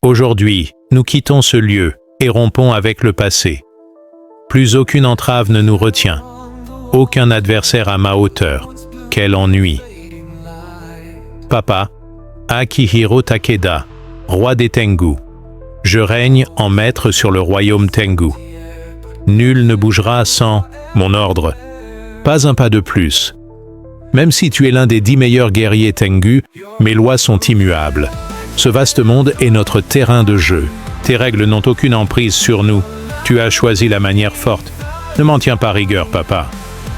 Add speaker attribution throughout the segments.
Speaker 1: Aujourd'hui, nous quittons ce lieu et rompons avec le passé. Plus aucune entrave ne nous retient. Aucun adversaire à ma hauteur. Quel ennui. Papa, Akihiro Takeda, roi des Tengu. Je règne en maître sur le royaume Tengu. Nul ne bougera sans mon ordre. Pas un pas de plus. Même si tu es l'un des 10 meilleurs guerriers Tengu, mes lois sont immuables. Ce vaste monde est notre terrain de jeu. Tes règles n'ont aucune emprise sur nous. Tu as choisi la manière forte. Ne m'en tiens pas rigueur, papa.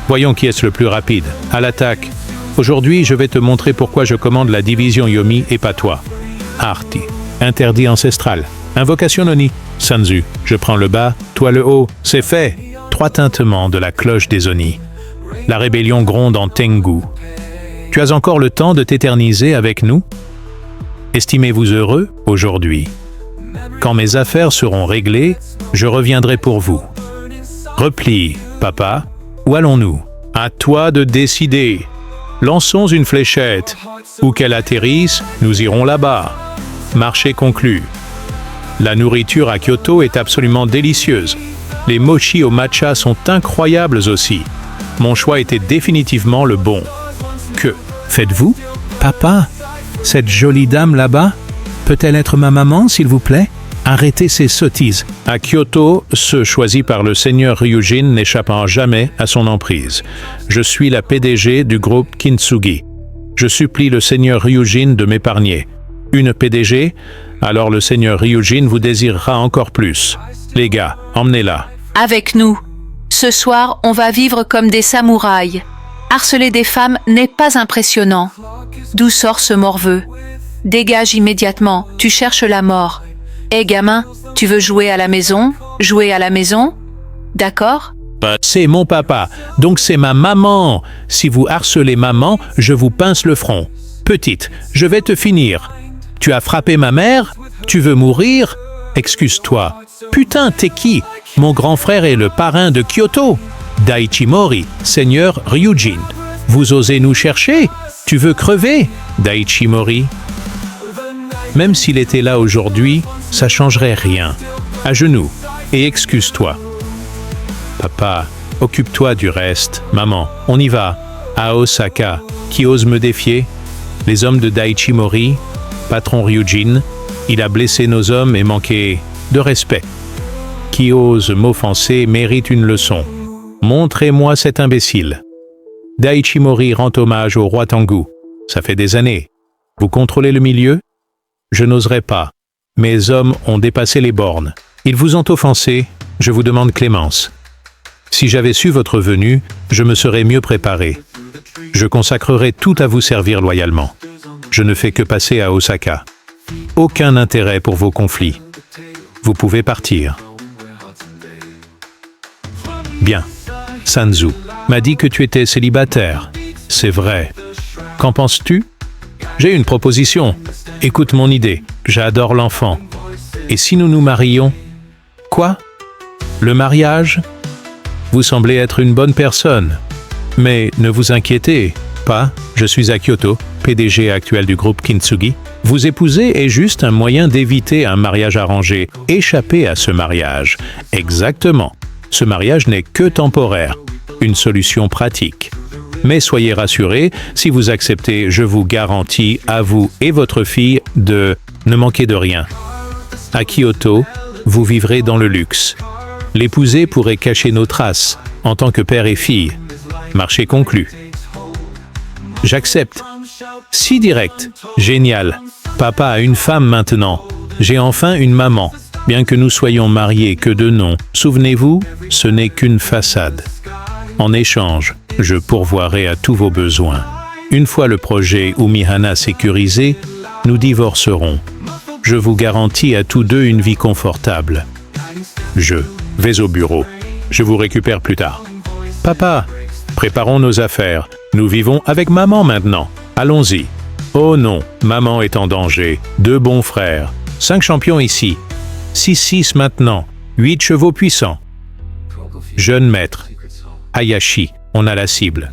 Speaker 1: Voyons qui est le plus rapide. À l'attaque. Aujourd'hui, je vais te montrer pourquoi je commande la division Yomi et pas toi. Arti. Interdit ancestral. Invocation Noni. Sanzu. Je prends le bas, toi le haut. C'est fait. 3 tintements de la cloche des Oni. La rébellion gronde en Tengu. Tu as encore le temps de t'éterniser avec nous? Estimez-vous heureux aujourd'hui. Quand mes affaires seront réglées, je reviendrai pour vous. Repli, papa. Où allons-nous? À toi de décider. Lançons une fléchette. Où qu'elle atterrisse, nous irons là-bas. Marché conclu. La nourriture à Kyoto est absolument délicieuse. Les mochi au matcha sont incroyables aussi. Mon choix était définitivement le bon. Que faites-vous? Papa, cette jolie dame là-bas, peut-elle être ma maman, s'il vous plaît? Arrêtez ces sottises. À Kyoto, ceux choisis par le seigneur Ryujin n'échappant jamais à son emprise. Je suis la PDG du groupe Kintsugi. Je supplie le seigneur Ryujin de m'épargner. Une PDG? Alors le seigneur Ryujin vous désirera encore plus. Les gars, emmenez-la.
Speaker 2: Avec nous. Ce soir, on va vivre comme des samouraïs. Harceler des femmes n'est pas impressionnant. D'où sort ce morveux? Dégage immédiatement, tu cherches la mort. Hé gamin, tu veux jouer à la maison? Jouer à la maison? D'accord?
Speaker 1: C'est mon papa, donc c'est ma maman. Si vous harcelez maman, je vous pince le front. Petite, je vais te finir. Tu as frappé ma mère? Tu veux mourir? Excuse-toi. Putain, t'es qui? Mon grand frère est le parrain de Kyoto. Daichi Mori, seigneur Ryujin. Vous osez nous chercher? Tu veux crever? Daichi Mori. Même s'il était là aujourd'hui, ça changerait rien. À genoux et excuse-toi. Papa, occupe-toi du reste. Maman, on y va. À Osaka, qui ose me défier? Les hommes de Daichi Mori, patron Ryujin, il a blessé nos hommes et manqué de respect. Qui ose m'offenser mérite une leçon. Montrez-moi cet imbécile. Daichi Mori rend hommage au roi Tengu. Ça fait des années. Vous contrôlez le milieu? Je n'oserais pas. Mes hommes ont dépassé les bornes. Ils vous ont offensé, je vous demande clémence. Si j'avais su votre venue, je me serais mieux préparé. Je consacrerai tout à vous servir loyalement. Je ne fais que passer à Osaka. Aucun intérêt pour vos conflits. Vous pouvez partir. Bien. Sanzu m'a dit que tu étais célibataire. C'est vrai. Qu'en penses-tu? J'ai une proposition. Écoute mon idée. J'adore l'enfant. Et si nous nous marions? Quoi? Le mariage? Vous semblez être une bonne personne. Mais ne vous inquiétez pas, je suis à Kyoto, PDG actuel du groupe Kintsugi. Vous épouser est juste un moyen d'éviter un mariage arrangé. Échapper à ce mariage. Exactement. Ce mariage n'est que temporaire. Une solution pratique. Mais soyez rassurés, si vous acceptez, je vous garantis, à vous et votre fille, de ne manquer de rien. À Kyoto, vous vivrez dans le luxe. L'épouser pourrait cacher nos traces, en tant que père et fille. Marché conclu. J'accepte. Si direct. Génial. Papa a une femme maintenant. J'ai enfin une maman. Bien que nous soyons mariés que de nom, souvenez-vous, ce n'est qu'une façade. En échange, je pourvoirai à tous vos besoins. Une fois le projet Umihana sécurisé, nous divorcerons. Je vous garantis à tous deux une vie confortable. Je vais au bureau. Je vous récupère plus tard. Papa, préparons nos affaires. Nous vivons avec maman maintenant. Allons-y. Oh non, maman est en danger. 2 bons frères. 5 champions ici. 6-6 maintenant. 8 chevaux puissants. Jeune maître. Hayashi, on a la cible.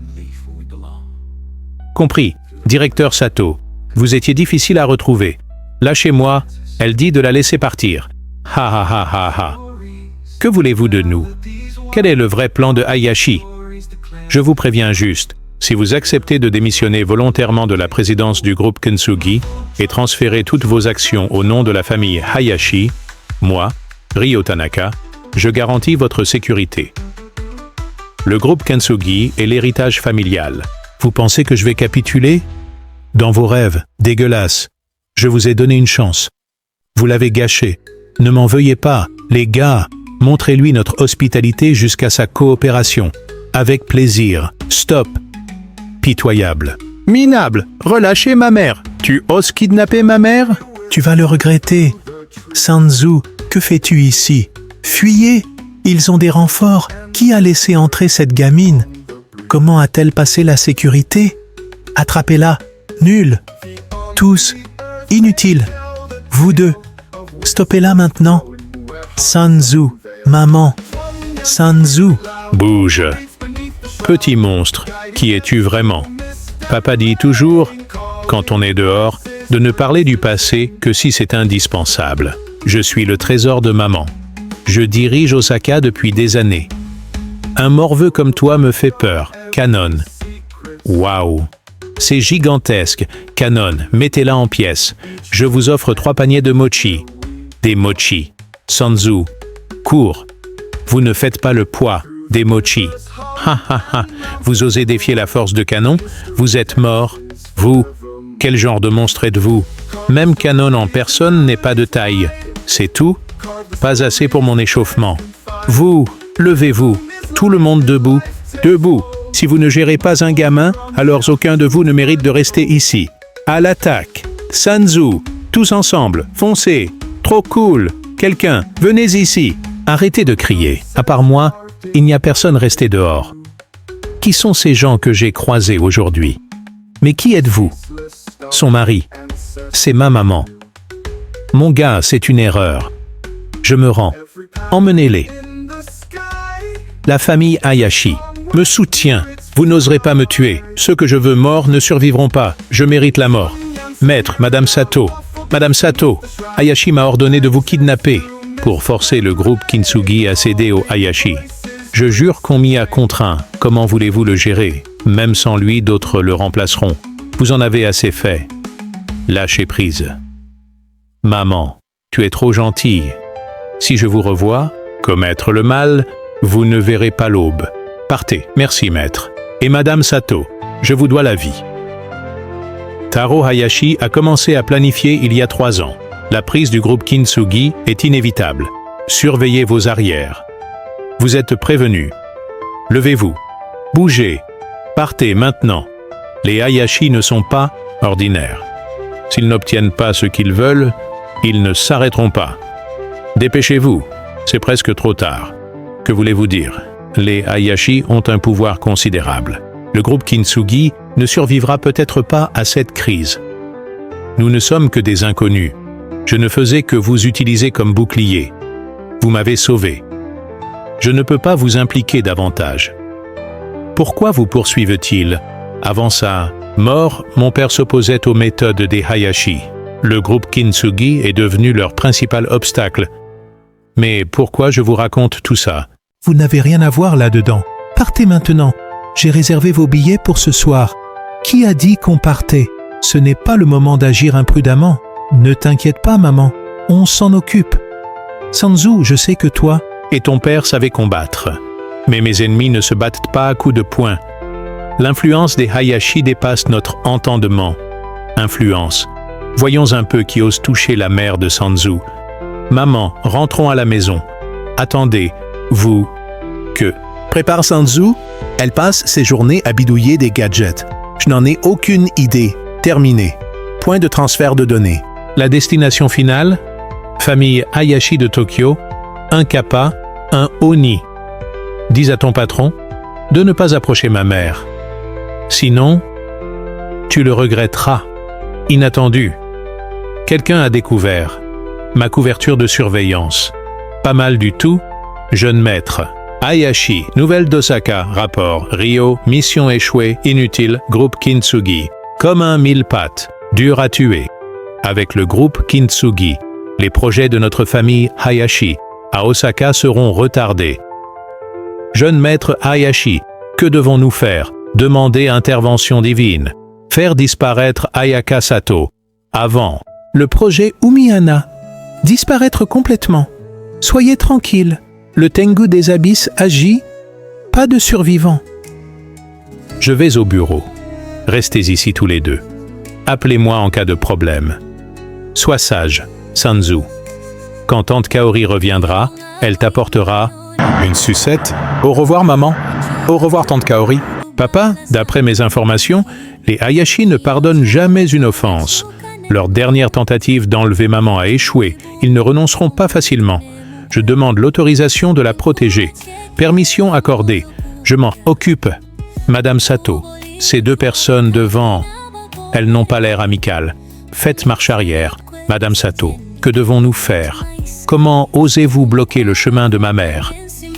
Speaker 1: Compris. Directeur Sato. Vous étiez difficile à retrouver. Lâchez-moi Elle dit de la laisser partir. Ha ha ha ha ha. Que voulez-vous de nous? Quel est le vrai plan de Hayashi? Je vous préviens juste, si vous acceptez de démissionner volontairement de la présidence du groupe Kintsugi et transférer toutes vos actions au nom de la famille Hayashi, moi, Ryo Tanaka, je garantis votre sécurité. Le groupe Kintsugi est l'héritage familial. Vous pensez que je vais capituler? Dans vos rêves, dégueulasses. Je vous ai donné une chance. Vous l'avez gâché. Ne m'en veuillez pas, les gars. Montrez-lui notre hospitalité jusqu'à sa coopération. Avec plaisir. Stop. Pitoyable. Minable, relâchez ma mère. Tu oses kidnapper ma mère? Tu vas le regretter. Sanzu, que fais-tu ici? Fuyez. Ils ont des renforts. Qui a laissé entrer cette gamine? Comment a-t-elle passé la sécurité? Attrapez-la. Nul. Tous. Inutile. Vous deux. Stoppez-la maintenant. Sanzu, maman. Sanzu. Bouge. Petit monstre, qui es-tu vraiment? Papa dit toujours, quand on est dehors, de ne parler du passé que si c'est indispensable. Je suis le trésor de maman. Je dirige Osaka depuis des années. Un morveux comme toi me fait peur. Canon. Waouh. C'est gigantesque. Canon, mettez-la en pièces. Je vous offre 3 paniers de mochi. Des mochi. Sanzu. Cours. Vous ne faites pas le poids. Des mochi. Ha ha ha. Vous osez défier la force de Canon? Vous êtes mort. Vous. Quel genre de monstre êtes-vous? Même Canon en personne n'est pas de taille. C'est tout? Pas assez pour mon échauffement. Vous, levez-vous. Tout le monde debout. Debout. Si vous ne gérez pas un gamin, alors aucun de vous ne mérite de rester ici. À l'attaque. Sanzu. Tous ensemble. Foncez. Trop cool. Quelqu'un, venez ici. Arrêtez de crier. À part moi, il n'y a personne resté dehors. Qui sont ces gens que j'ai croisés aujourd'hui? Mais qui êtes-vous? Son mari. C'est ma maman. Mon gars, c'est une erreur. Je me rends. Emmenez-les. La famille Hayashi me soutient. Vous n'oserez pas me tuer. Ceux que je veux morts ne survivront pas. Je mérite la mort. Maître, Madame Sato. Madame Sato, Hayashi m'a ordonné de vous kidnapper pour forcer le groupe Kintsugi à céder au Hayashi. Je jure qu'on m'y a contraint. Comment voulez-vous le gérer? Même sans lui, d'autres le remplaceront. Vous en avez assez fait. Lâchez prise. Maman, tu es trop gentille. Si je vous revois, commettre le mal, vous ne verrez pas l'aube. Partez, merci maître. Et Madame Sato, je vous dois la vie. Taro Hayashi a commencé à planifier il y a 3 ans. La prise du groupe Kintsugi est inévitable. Surveillez vos arrières. Vous êtes prévenus. Levez-vous. Bougez. Partez maintenant. Les Hayashi ne sont pas ordinaires. S'ils n'obtiennent pas ce qu'ils veulent, ils ne s'arrêteront pas. Dépêchez-vous. C'est presque trop tard. Que voulez-vous dire? Les Hayashi ont un pouvoir considérable. Le groupe Kintsugi ne survivra peut-être pas à cette crise. Nous ne sommes que des inconnus. Je ne faisais que vous utiliser comme bouclier. Vous m'avez sauvé. Je ne peux pas vous impliquer davantage. Pourquoi vous poursuivent-ils? Avant sa mort, mon père s'opposait aux méthodes des Hayashi. Le groupe Kintsugi est devenu leur principal obstacle. Mais pourquoi je vous raconte tout ça? Vous n'avez rien à voir là-dedans. Partez maintenant. J'ai réservé vos billets pour ce soir. Qui a dit qu'on partait? Ce n'est pas le moment d'agir imprudemment. Ne t'inquiète pas, maman. On s'en occupe. Sanzu, je sais que toi et ton père savez combattre. Mais mes ennemis ne se battent pas à coups de poing. L'influence des Hayashi dépasse notre entendement. Influence. Voyons un peu qui ose toucher la mère de Sanzu. Maman, rentrons à la maison. Attendez, vous... Que? Prépare Sanzu. Elle passe ses journées à bidouiller des gadgets. Je n'en ai aucune idée. Terminé. Point de transfert de données. La destination finale? Famille Hayashi de Tokyo, un kappa, un oni. Dis à ton patron de ne pas approcher ma mère. Sinon, tu le regretteras. Inattendu. Quelqu'un a découvert ma couverture de surveillance. Pas mal du tout, jeune maître. Hayashi, nouvelle d'Osaka, rapport, Rio, mission échouée, inutile, groupe Kintsugi. Comme un mille-pattes, dur à tuer. Avec le groupe Kintsugi, Les projets de notre famille Hayashi à Osaka seront retardés. Jeune maître Hayashi, que devons-nous faire? Demander intervention divine. Faire disparaître Ayaka Sato. Avant.
Speaker 3: Le projet Umihana. Disparaître complètement. Soyez tranquille. Le Tengu des abysses agit. Pas de survivants.
Speaker 1: Je vais au bureau. Restez ici tous les deux. Appelez-moi en cas de problème. Sois sage, Sanzu. Quand tante Kaori reviendra, elle t'apportera
Speaker 4: une sucette. Au revoir, maman. Au revoir, tante Kaori.
Speaker 1: Papa, d'après mes informations, les Hayashi ne pardonnent jamais une offense. Leur dernière tentative d'enlever maman a échoué. Ils ne renonceront pas facilement. Je demande l'autorisation de la protéger. Permission accordée. Je m'en occupe. Madame Sato, ces deux personnes devant, elles n'ont pas l'air amicales. Faites marche arrière. Madame Sato, que devons-nous faire? Comment osez-vous bloquer le chemin de ma mère?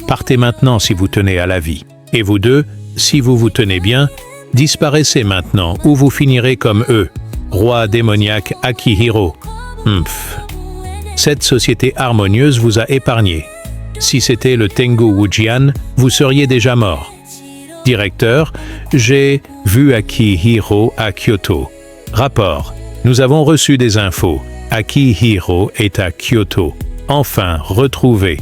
Speaker 1: Partez maintenant si vous tenez à la vie. Et vous deux, si vous vous tenez bien, disparaissez maintenant ou vous finirez comme eux. Roi démoniaque Akihiro. Cette société harmonieuse vous a épargné. Si c'était le Tengu Wujian, vous seriez déjà mort. Directeur, j'ai vu Akihiro à Kyoto. Rapport. Nous avons reçu des infos. Akihiro est à Kyoto. Enfin, retrouvé.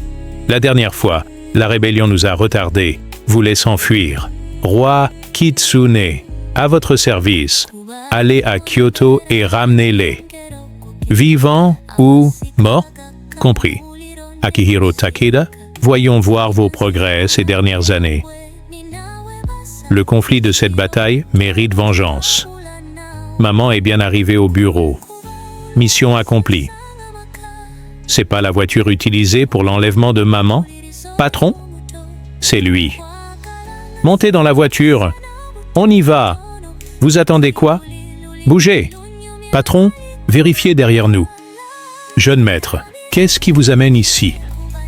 Speaker 1: La dernière fois, la rébellion nous a retardés, voulait s'enfuir. Roi Kitsune, à votre service. Allez à Kyoto et ramenez-les. Vivants ou morts? Compris. Akihiro Takeda, voyons voir vos progrès ces dernières années. Le conflit de cette bataille mérite vengeance. Maman est bien arrivée au bureau. Mission accomplie. C'est pas la voiture utilisée pour l'enlèvement de maman? Patron? C'est lui. Montez dans la voiture. On y va. Vous attendez quoi? Bougez. Patron, vérifiez derrière nous. Jeune maître, qu'est-ce qui vous amène ici?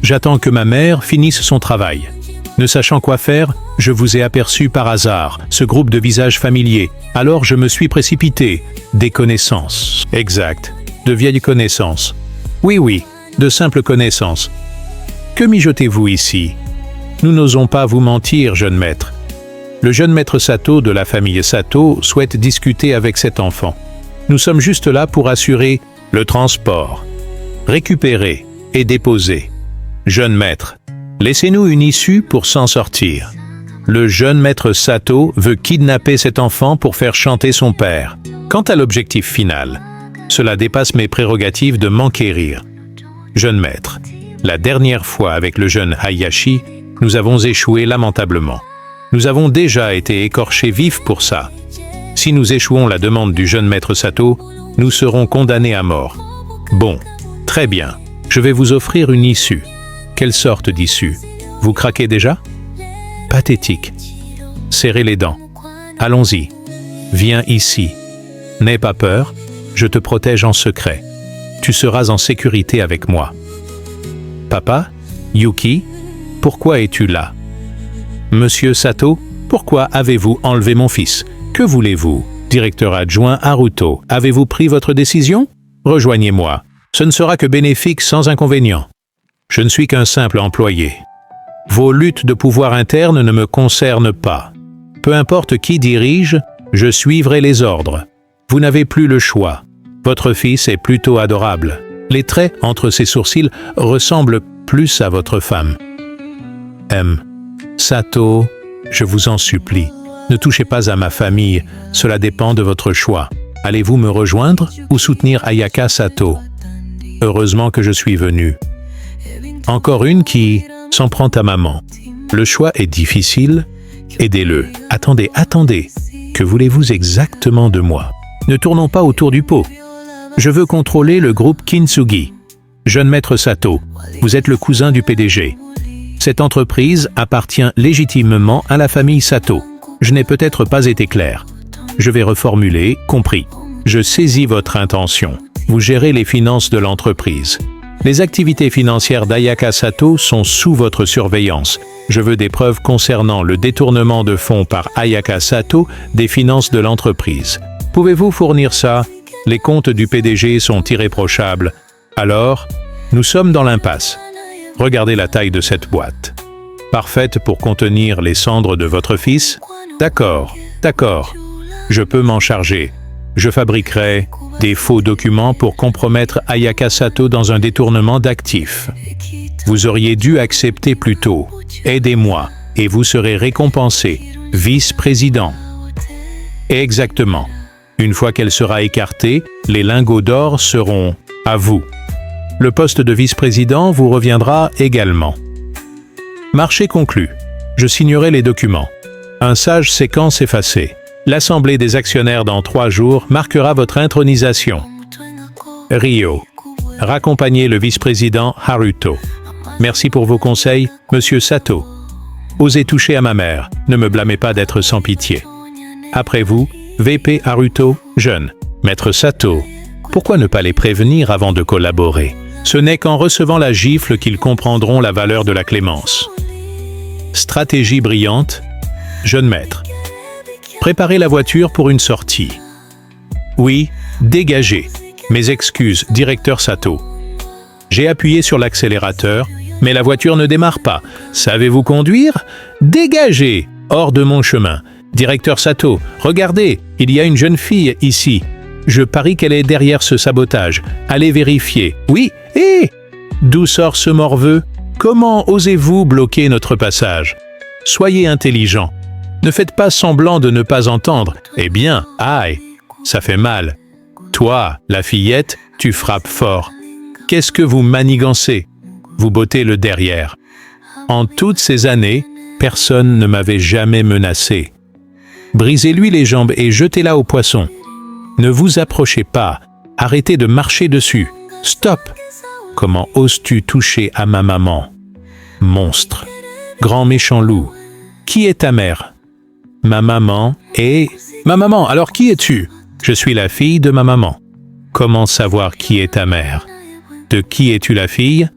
Speaker 1: J'attends que ma mère finisse son travail. Ne sachant quoi faire, je vous ai aperçu par hasard, ce groupe de visages familiers. Alors je me suis précipité. Des connaissances. Exact. De vieilles connaissances. Oui, de simples connaissances. Que mijotez-vous ici? Nous n'osons pas vous mentir, jeune maître. Le jeune maître Sato de la famille Sato souhaite discuter avec cet enfant. Nous sommes juste là pour assurer le transport, récupérer et déposer. Jeune maître, laissez-nous une issue pour s'en sortir. Le jeune maître Sato veut kidnapper cet enfant pour faire chanter son père. Quant à l'objectif final, cela dépasse mes prérogatives de m'enquérir. Jeune maître, la dernière fois avec le jeune Hayashi, nous avons échoué lamentablement. Nous avons déjà été écorchés vifs pour ça. Si nous échouons la demande du jeune maître Sato, nous serons condamnés à mort. Bon, très bien, je vais vous offrir une issue. Quelle sorte d'issue? Vous craquez déjà? Pathétique. Serrez les dents. Allons-y. Viens ici. N'aie pas peur, je te protège en secret. Tu seras en sécurité avec moi. Papa, Yuki, pourquoi es-tu là? Monsieur Sato, pourquoi avez-vous enlevé mon fils? Que voulez-vous? Directeur adjoint Haruto, avez-vous pris votre décision? Rejoignez-moi. Ce ne sera que bénéfique sans inconvénient. Je ne suis qu'un simple employé. Vos luttes de pouvoir interne ne me concernent pas. Peu importe qui dirige, je suivrai les ordres. Vous n'avez plus le choix. Votre fils est plutôt adorable. Les traits entre ses sourcils ressemblent plus à votre femme. Sato, je vous en supplie, ne touchez pas à ma famille, cela dépend de votre choix. Allez-vous me rejoindre ou soutenir Ayaka Sato? Heureusement que je suis venu. Encore une qui s'en prend à maman. Le choix est difficile, aidez-le. Attendez. Que voulez-vous exactement de moi? Ne tournons pas autour du pot. Je veux contrôler le groupe Kintsugi. Jeune maître Sato, vous êtes le cousin du PDG. Cette entreprise appartient légitimement à la famille Sato. Je n'ai peut-être pas été clair. Je vais reformuler, compris. Je saisis votre intention. Vous gérez les finances de l'entreprise. Les activités financières d'Ayaka Sato sont sous votre surveillance. Je veux des preuves concernant le détournement de fonds par Ayaka Sato des finances de l'entreprise. Pouvez-vous fournir ça? Les comptes du PDG sont irréprochables. Alors, nous sommes dans l'impasse. Regardez la taille de cette boîte. Parfaite pour contenir les cendres de votre fils? D'accord, d'accord. Je peux m'en charger. Je fabriquerai des faux documents pour compromettre Ayaka Sato dans un détournement d'actifs. Vous auriez dû accepter plus tôt. Aidez-moi et vous serez récompensé, vice-président. Exactement. Une fois qu'elle sera écartée, les lingots d'or seront à vous. Le poste de vice-président vous reviendra également. Marché conclu. Je signerai les documents. Un sage séquence effacée. L'Assemblée des actionnaires dans 3 jours marquera votre intronisation. Rio. Raccompagnez le vice-président Haruto. Merci pour vos conseils, Monsieur Sato. Osez toucher à ma mère, ne me blâmez pas d'être sans pitié. Après vous, VP Haruto, jeune. Maître Sato. Pourquoi ne pas les prévenir avant de collaborer? Ce n'est qu'en recevant la gifle qu'ils comprendront la valeur de la clémence. Stratégie brillante. Jeune maître. Préparez la voiture pour une sortie. Oui, dégagez. Mes excuses, directeur Sato. J'ai appuyé sur l'accélérateur, mais la voiture ne démarre pas. Savez-vous conduire? Dégagez! Hors de mon chemin. Directeur Sato, regardez, il y a une jeune fille ici. Je parie qu'elle est derrière ce sabotage. Allez vérifier. Oui, hé! D'où sort ce morveux? Comment osez-vous bloquer notre passage? Soyez intelligent. Ne faites pas semblant de ne pas entendre. Eh bien, aïe, ça fait mal. Toi, la fillette, tu frappes fort. Qu'est-ce que vous manigancez? Vous bottez le derrière. En toutes ces années, personne ne m'avait jamais menacé. Brisez-lui les jambes et jetez-la au poisson. Ne vous approchez pas. Arrêtez de marcher dessus. Stop! Comment oses-tu toucher à ma maman? Monstre. Grand méchant loup. Qui est ta mère? Ma maman est... Ma maman, alors qui es-tu? Je suis la fille de ma maman. Comment savoir qui est ta mère? De qui es-tu la fille?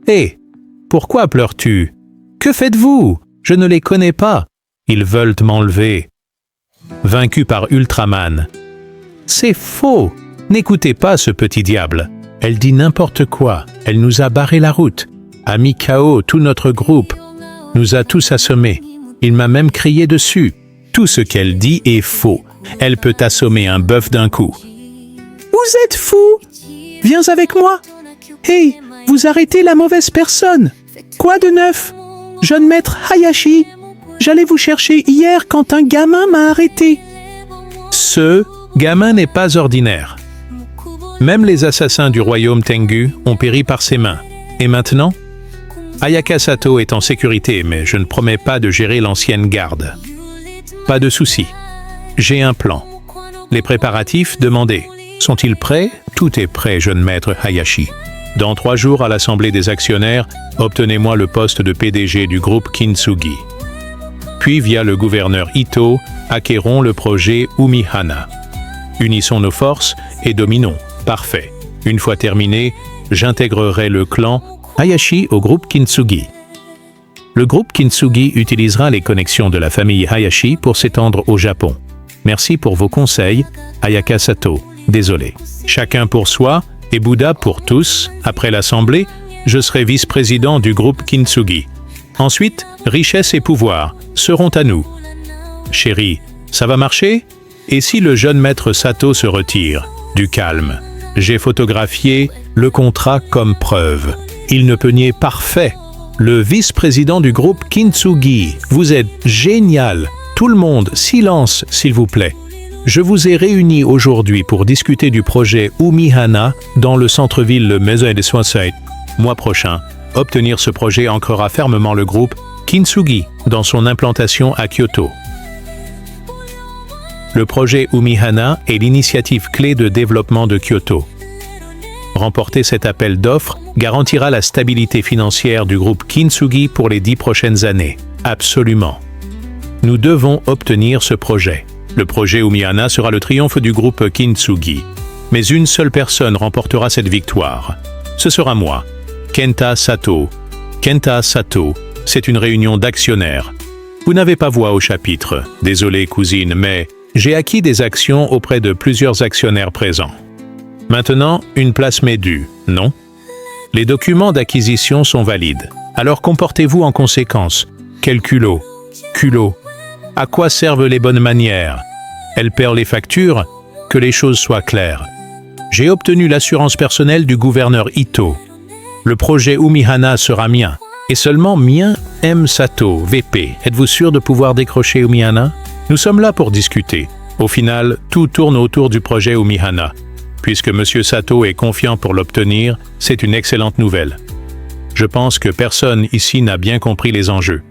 Speaker 1: Hé, pourquoi pleures-tu? Que faites-vous? Je ne les connais pas. Ils veulent m'enlever. Vaincu par Ultraman. C'est faux. N'écoutez pas ce petit diable. Elle dit n'importe quoi. Elle nous a barré la route. A mis KO tout notre groupe. Nous a tous assommés. Il m'a même crié dessus. Tout ce qu'elle dit est faux. Elle peut assommer un bœuf d'un coup.
Speaker 3: Vous êtes fou! Viens avec moi! Hey, vous arrêtez la mauvaise personne! Quoi de neuf? Jeune maître Hayashi, j'allais vous chercher hier quand un gamin m'a arrêté.
Speaker 1: Ce gamin n'est pas ordinaire. Même les assassins du royaume Tengu ont péri par ses mains. Et maintenant? Ayaka Sato est en sécurité, mais je ne promets pas de gérer l'ancienne garde. Pas de souci. J'ai un plan. Les préparatifs demandés. Sont-ils prêts? Tout est prêt, jeune maître Hayashi. Dans 3 jours à l'Assemblée des actionnaires, obtenez-moi le poste de PDG du groupe Kintsugi. Puis, via le gouverneur Ito, acquérons le projet Umihana. Unissons nos forces et dominons. Parfait. Une fois terminé, j'intégrerai le clan Hayashi au groupe Kintsugi. Le groupe Kintsugi utilisera les connexions de la famille Hayashi pour s'étendre au Japon. Merci pour vos conseils, Ayaka Sato. Désolé. Chacun pour soi et Bouddha pour tous. Après l'Assemblée, je serai vice-président du groupe Kintsugi. Ensuite, richesse et pouvoir seront à nous. Chérie, ça va marcher? Et si le jeune maître Sato se retire? Du calme. J'ai photographié le contrat comme preuve. Il ne peut nier parfait. Le vice-président du groupe Kintsugi. Vous êtes génial. Tout le monde, silence, s'il vous plaît. Je vous ai réunis aujourd'hui pour discuter du projet Umihana dans le centre-ville Maison des Soins. Mois prochain, obtenir ce projet ancrera fermement le groupe Kintsugi dans son implantation à Kyoto. Le projet Umihana est l'initiative clé de développement de Kyoto. Remporter cet appel d'offres garantira la stabilité financière du groupe Kintsugi pour les 10 prochaines années. Absolument. Nous devons obtenir ce projet. Le projet Umihana sera le triomphe du groupe Kintsugi. Mais une seule personne remportera cette victoire. Ce sera moi, Kenta Sato. Kenta Sato, c'est une réunion d'actionnaires. Vous n'avez pas voix au chapitre. Désolé, cousine, mais j'ai acquis des actions auprès de plusieurs actionnaires présents. Maintenant, une place m'est due, non? Les documents d'acquisition sont valides. Alors comportez-vous en conséquence. Quel culot! Culot! À quoi servent les bonnes manières? Elle perd les factures, que les choses soient claires. J'ai obtenu l'assurance personnelle du gouverneur Ito. Le projet Umihana sera mien. Et seulement mien, M. Sato, VP. Êtes-vous sûr de pouvoir décrocher Umihana? Nous sommes là pour discuter. Au final, tout tourne autour du projet Umihana. Puisque M. Sato est confiant pour l'obtenir, c'est une excellente nouvelle. Je pense que personne ici n'a bien compris les enjeux.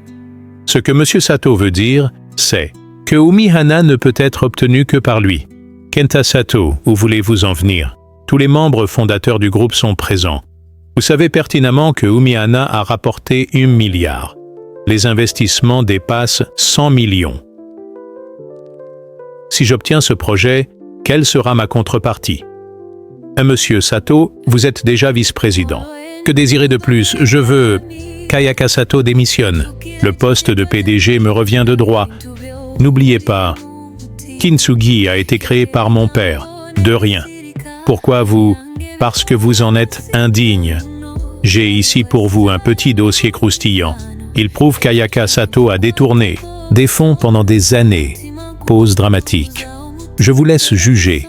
Speaker 1: Ce que M. Sato veut dire, c'est que Umihana ne peut être obtenu que par lui. Kenta Sato, où voulez-vous en venir? Tous les membres fondateurs du groupe sont présents. Vous savez pertinemment que Umihana a rapporté 1 milliard. Les investissements dépassent 100 millions. Si j'obtiens ce projet, quelle sera ma contrepartie? Monsieur Sato, vous êtes déjà vice-président. Que désirez de plus? Je veux... Kayaka Sato démissionne. Le poste de PDG me revient de droit. N'oubliez pas, Kintsugi a été créé par mon père. De rien. Pourquoi vous? Parce que vous en êtes indigne. J'ai ici pour vous un petit dossier croustillant. Il prouve qu'Ayaka Sato a détourné des fonds pendant des années. Pause dramatique. Je vous laisse juger.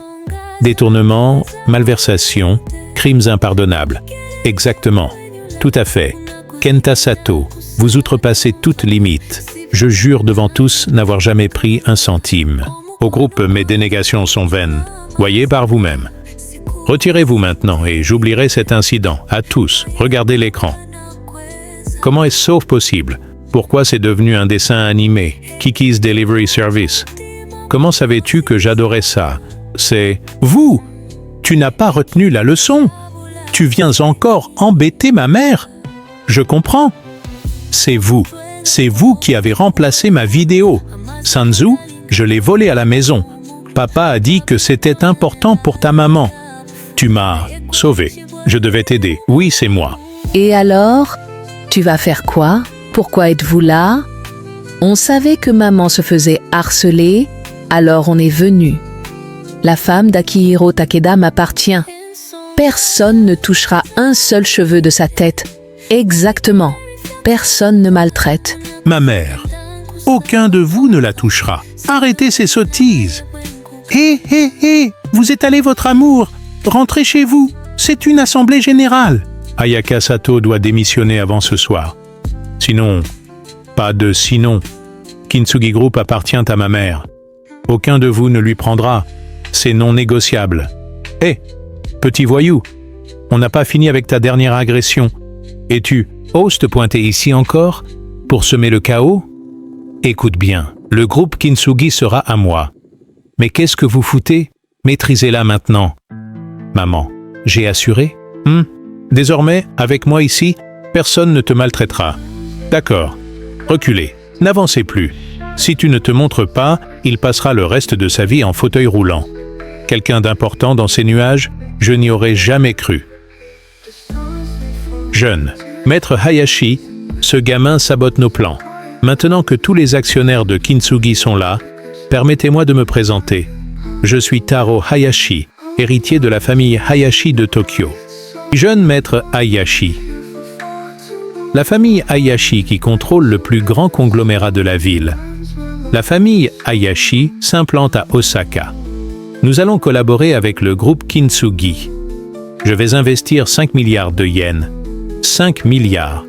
Speaker 1: Détournement, malversation, crimes impardonnables. Exactement. Tout à fait. Kenta Sato, vous outrepassez toute limite. Je jure devant tous n'avoir jamais pris un centime. Au groupe, mes dénégations sont vaines. Voyez par vous-même. Retirez-vous maintenant et j'oublierai cet incident. À tous, regardez l'écran. Comment est-ce sauf possible? Pourquoi c'est devenu un dessin animé? Kiki's Delivery Service. Comment savais-tu que j'adorais ça? C'est... Vous! Tu n'as pas retenu la leçon! Tu viens encore embêter ma mère! Je comprends. C'est vous qui avez remplacé ma vidéo. Sanzu, je l'ai volée à la maison. Papa a dit que c'était important pour ta maman. Tu m'as sauvé. Je devais t'aider. Oui, c'est moi.
Speaker 5: Et alors, tu vas faire quoi? Pourquoi êtes-vous là? On savait que maman se faisait harceler, alors on est venu. La femme d'Akihiro Takeda m'appartient. Personne ne touchera un seul cheveu de sa tête. Exactement. Personne ne maltraite.
Speaker 3: Ma mère, aucun de vous ne la touchera. Arrêtez ces sottises. Hé, vous étalez votre amour. Rentrez chez vous. C'est une assemblée générale.
Speaker 1: Ayaka Sato doit démissionner avant ce soir. Sinon, pas de sinon. Kintsugi Group appartient à ma mère. Aucun de vous ne lui prendra. C'est non négociable. Hé, petit voyou, on n'a pas fini avec ta dernière agression. Et tu oses te pointer ici encore pour semer le chaos? Écoute bien, le groupe Kintsugi sera à moi. Mais qu'est-ce que vous foutez? Maîtrisez-la maintenant. Maman, j'ai assuré? Désormais, avec moi ici, personne ne te maltraitera. D'accord. Reculez. N'avancez plus. Si tu ne te montres pas, il passera le reste de sa vie en fauteuil roulant. Quelqu'un d'important dans ces nuages, je n'y aurais jamais cru. Jeune, Maître Hayashi, ce gamin sabote nos plans. Maintenant que tous les actionnaires de Kintsugi sont là, permettez-moi de me présenter. Je suis Taro Hayashi, héritier de la famille Hayashi de Tokyo. Jeune Maître Hayashi. La famille Hayashi qui contrôle le plus grand conglomérat de la ville. La famille Hayashi s'implante à Osaka. Nous allons collaborer avec le groupe Kintsugi. Je vais investir 5 milliards de yens. 5 milliards.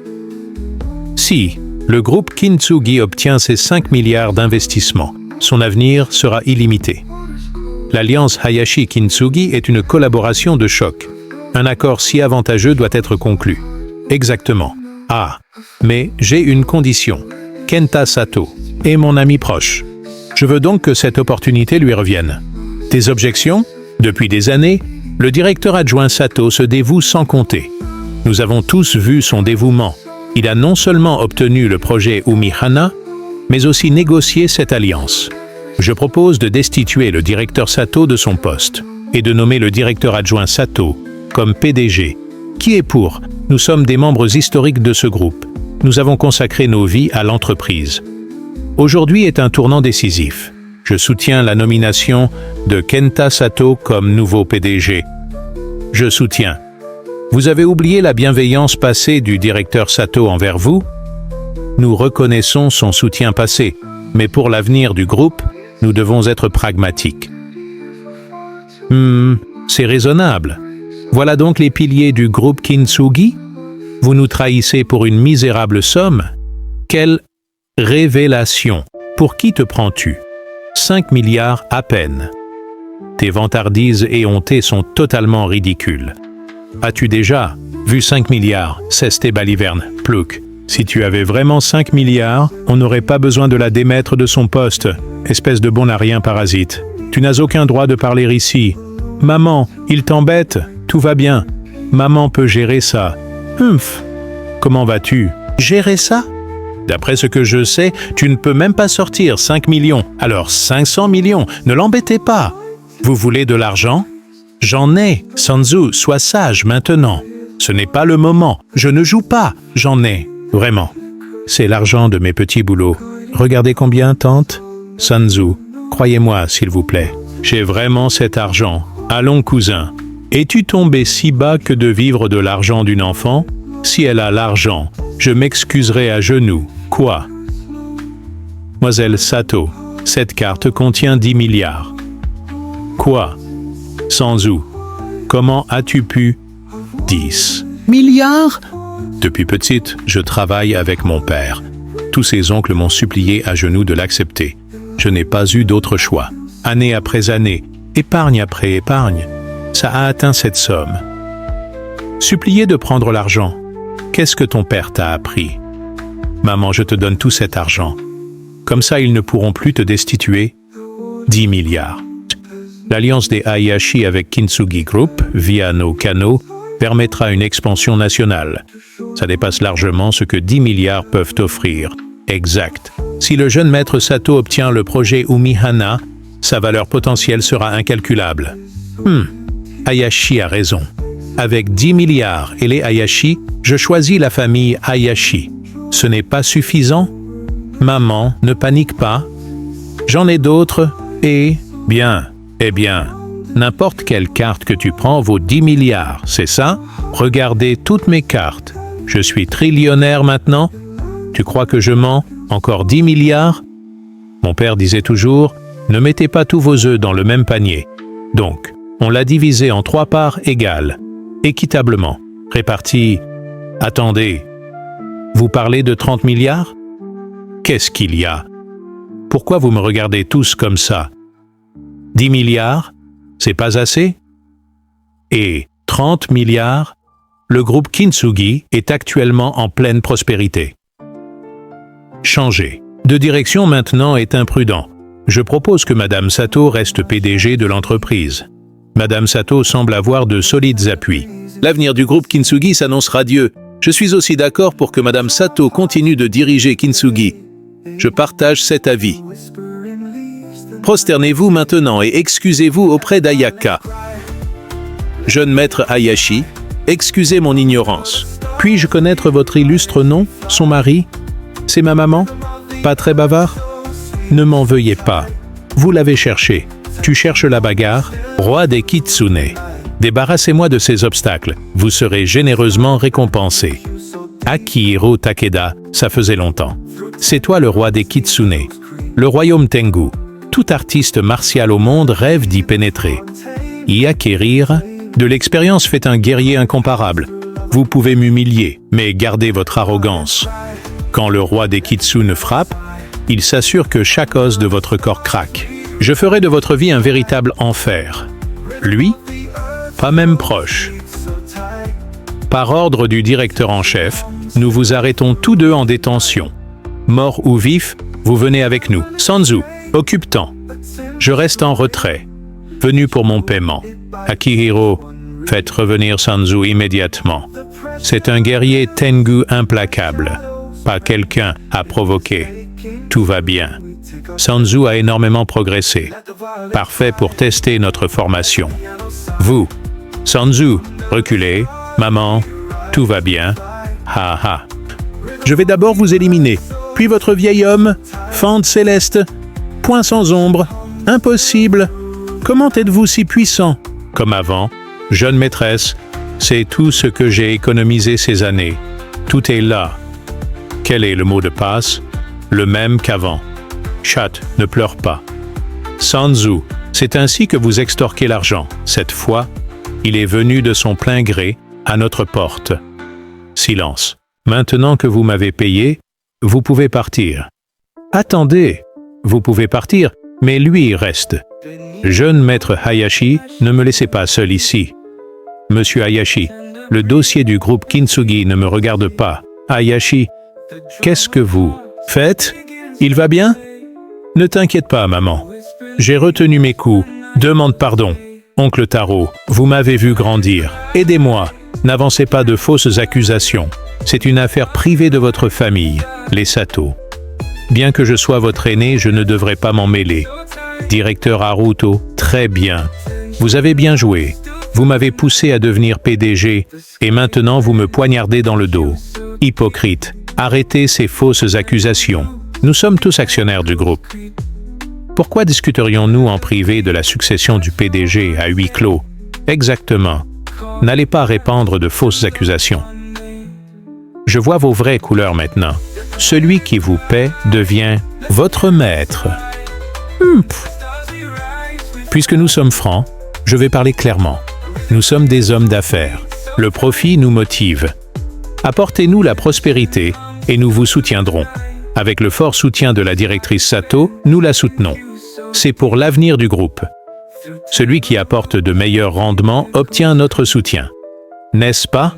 Speaker 1: Si le groupe Kintsugi obtient ces 5 milliards d'investissements, son avenir sera illimité. L'alliance Hayashi-Kintsugi est une collaboration de choc. Un accord si avantageux doit être conclu. Exactement. Ah, mais j'ai une condition. Kenta Sato est mon ami proche. Je veux donc que cette opportunité lui revienne. Des objections? Depuis des années, le directeur adjoint Sato se dévoue sans compter. Nous avons tous vu son dévouement. Il a non seulement obtenu le projet Umihana, mais aussi négocié cette alliance. Je propose de destituer le directeur Sato de son poste et de nommer le directeur adjoint Sato comme PDG. Qui est pour? Nous sommes des membres historiques de ce groupe. Nous avons consacré nos vies à l'entreprise. Aujourd'hui est un tournant décisif. Je soutiens la nomination de Kenta Sato comme nouveau PDG. je soutiens. Vous avez oublié la bienveillance passée du directeur Sato envers vous? Nous reconnaissons son soutien passé, mais pour l'avenir du groupe, nous devons être pragmatiques. C'est raisonnable. Voilà donc les piliers du groupe Kintsugi? Vous nous trahissez pour une misérable somme? Quelle révélation! Pour qui te prends-tu? 5 milliards à peine. Tes vantardises éhontées sont totalement ridicules. As-tu déjà vu 5 milliards? Cesse tes balivernes, plouc. Si tu avais vraiment 5 milliards, on n'aurait pas besoin de la démettre de son poste. Espèce de bon à rien parasite. Tu n'as aucun droit de parler ici. Maman, il t'embête? Tout va bien. Maman peut gérer ça. Comment vas-tu? Gérer ça? D'après ce que je sais, tu ne peux même pas sortir 5 millions. Alors 500 millions, ne l'embêtez pas. Vous voulez de l'argent? J'en ai. Sanzu, sois sage maintenant. Ce n'est pas le moment. Je ne joue pas. J'en ai. Vraiment. C'est l'argent de mes petits boulots. Regardez combien, tante? Sanzu, croyez-moi, s'il vous plaît. J'ai vraiment cet argent. Allons, cousin. Es-tu tombé si bas que de vivre de l'argent d'une enfant? Si elle a l'argent, je m'excuserai à genoux. Quoi? Mademoiselle Sato, cette carte contient 10 milliards. Quoi? Sanzu, comment as-tu pu? 10 milliards? Depuis petite, je travaille avec mon père. Tous ses oncles m'ont supplié à genoux de l'accepter. Je n'ai pas eu d'autre choix. Année après année, épargne après épargne, ça a atteint cette somme. Supplier de prendre l'argent. Qu'est-ce que ton père t'a appris? Maman, je te donne tout cet argent. Comme ça, ils ne pourront plus te destituer. 10 milliards. L'alliance des Hayashi avec Kintsugi Group, via nos canaux, permettra une expansion nationale. Ça dépasse largement ce que 10 milliards peuvent offrir. Exact. Si le jeune maître Sato obtient le projet Umihana, sa valeur potentielle sera incalculable. Hayashi a raison. Avec 10 milliards et les Hayashi, je choisis la famille Hayashi. Ce n'est pas suffisant? Maman, ne panique pas. J'en ai d'autres et... Eh bien, n'importe quelle carte que tu prends vaut 10 milliards, c'est ça? Regardez toutes mes cartes. Je suis trillionnaire maintenant? Tu crois que je mens? Encore 10 milliards? Mon père disait toujours, ne mettez pas tous vos œufs dans le même panier. Donc, on l'a divisé en 3 parts égales, équitablement, réparties... Attendez, vous parlez de 30 milliards? Qu'est-ce qu'il y a? Pourquoi vous me regardez tous comme ça? 10 milliards, c'est pas assez? Et 30 milliards, le groupe Kintsugi est actuellement en pleine prospérité. Changer de direction maintenant est imprudent. Je propose que Madame Sato reste PDG de l'entreprise. Madame Sato semble avoir de solides appuis. L'avenir du groupe Kintsugi s'annonce radieux. Je suis aussi d'accord pour que Madame Sato continue de diriger Kintsugi. Je partage cet avis. Prosternez-vous maintenant et excusez-vous auprès d'Ayaka. Jeune maître Hayashi, excusez mon ignorance. Puis-je connaître votre illustre nom, son mari? C'est ma maman? Pas très bavard? Ne m'en veuillez pas. Vous l'avez cherché. Tu cherches la bagarre? Roi des Kitsune. Débarrassez-moi de ces obstacles. Vous serez généreusement récompensé. Akihiro Takeda, ça faisait longtemps. C'est toi le roi des Kitsune. Le royaume Tengu. Tout artiste martial au monde rêve d'y pénétrer. Y acquérir, de l'expérience fait un guerrier incomparable. Vous pouvez m'humilier, mais gardez votre arrogance. Quand le roi des Kitsune frappe, il s'assure que chaque os de votre corps craque. Je ferai de votre vie un véritable enfer. Lui, pas même proche. Par ordre du directeur en chef, nous vous arrêtons tous deux en détention. Mort ou vif, vous venez avec nous. Sanzu, occupe-t'en. Je reste en retrait. Venu pour mon paiement. Akihiro, faites revenir Sanzu immédiatement. C'est un guerrier Tengu implacable. Pas quelqu'un à provoquer. Tout va bien. Sanzu a énormément progressé. Parfait pour tester notre formation. Vous, Sanzu, reculez. Maman, tout va bien. Ha ha. Je vais d'abord vous éliminer. Puis votre vieil homme, fente céleste, point sans ombre, impossible. Comment êtes-vous si puissant? Comme avant, Jeune maîtresse, c'est tout ce que j'ai économisé ces années. Tout est là. Quel est le mot de passe? Le même qu'avant. Chat, ne pleure pas. Sanzu, c'est ainsi que vous extorquez l'argent. Cette fois, il est venu de son plein gré à notre porte. Silence. Maintenant que vous m'avez payé, vous pouvez partir. Attendez, vous pouvez partir, mais lui reste. Jeune maître Hayashi, ne me laissez pas seul ici. Monsieur Hayashi, le dossier du groupe Kintsugi ne me regarde pas. Hayashi, qu'est-ce que vous faites? Il va bien? Ne t'inquiète pas, maman. J'ai retenu mes coups. Demande pardon. Oncle Taro, vous m'avez vu grandir. Aidez-moi. N'avancez pas de fausses accusations. C'est une affaire privée de votre famille, les Sato. Bien que je sois votre aîné, je ne devrais pas m'en mêler. Directeur Haruto, très bien. Vous avez bien joué. Vous m'avez poussé à devenir PDG et maintenant vous me poignardez dans le dos. Hypocrite, arrêtez ces fausses accusations. Nous sommes tous actionnaires du groupe. Pourquoi discuterions-nous en privé de la succession du PDG à huis clos? Exactement. N'allez pas répandre de fausses accusations. Je vois vos vraies couleurs maintenant. Celui qui vous paie devient votre maître. Puisque nous sommes francs, je vais parler clairement. Nous sommes des hommes d'affaires. Le profit nous motive. Apportez-nous la prospérité et nous vous soutiendrons. Avec le fort soutien de la directrice Sato, nous la soutenons. C'est pour l'avenir du groupe. Celui qui apporte de meilleurs rendements obtient notre soutien. N'est-ce pas?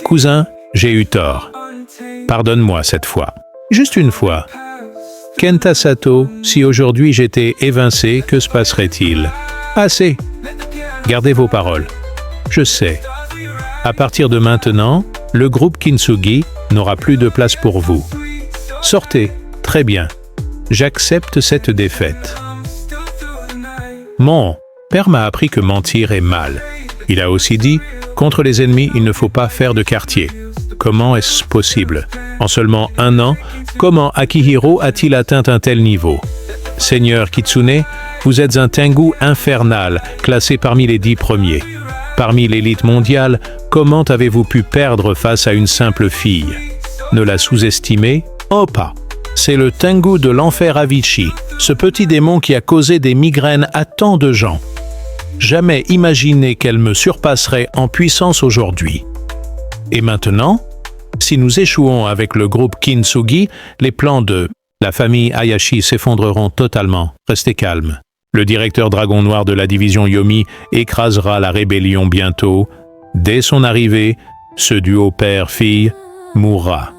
Speaker 1: Cousin, j'ai eu tort. Pardonne-moi cette fois. Juste une fois. Kenta Sato, si aujourd'hui j'étais évincé, que se passerait-il? Assez. Gardez vos paroles. Je sais. À partir de maintenant, le groupe Kintsugi n'aura plus de place pour vous. Sortez. Très bien. J'accepte cette défaite. Mon père m'a appris que mentir est mal. Il a aussi dit, contre les ennemis, il ne faut pas faire de quartier. Comment est-ce possible? En seulement 1 an, comment Akihiro a-t-il atteint un tel niveau? Seigneur Kitsune, vous êtes un Tengu infernal, classé parmi les 10 premiers. Parmi l'élite mondiale, comment avez-vous pu perdre face à une simple fille? Ne la sous-estimez? Oh pas! C'est le Tengu de l'enfer Avicii, ce petit démon qui a causé des migraines à tant de gens. Jamais imaginé qu'elle me surpasserait en puissance aujourd'hui. Et maintenant, si nous échouons avec le groupe Kintsugi, les plans de la famille Hayashi s'effondreront totalement. Restez calme. Le directeur Dragon Noir de la division Yomi écrasera la rébellion bientôt. Dès son arrivée, ce duo père-fille mourra.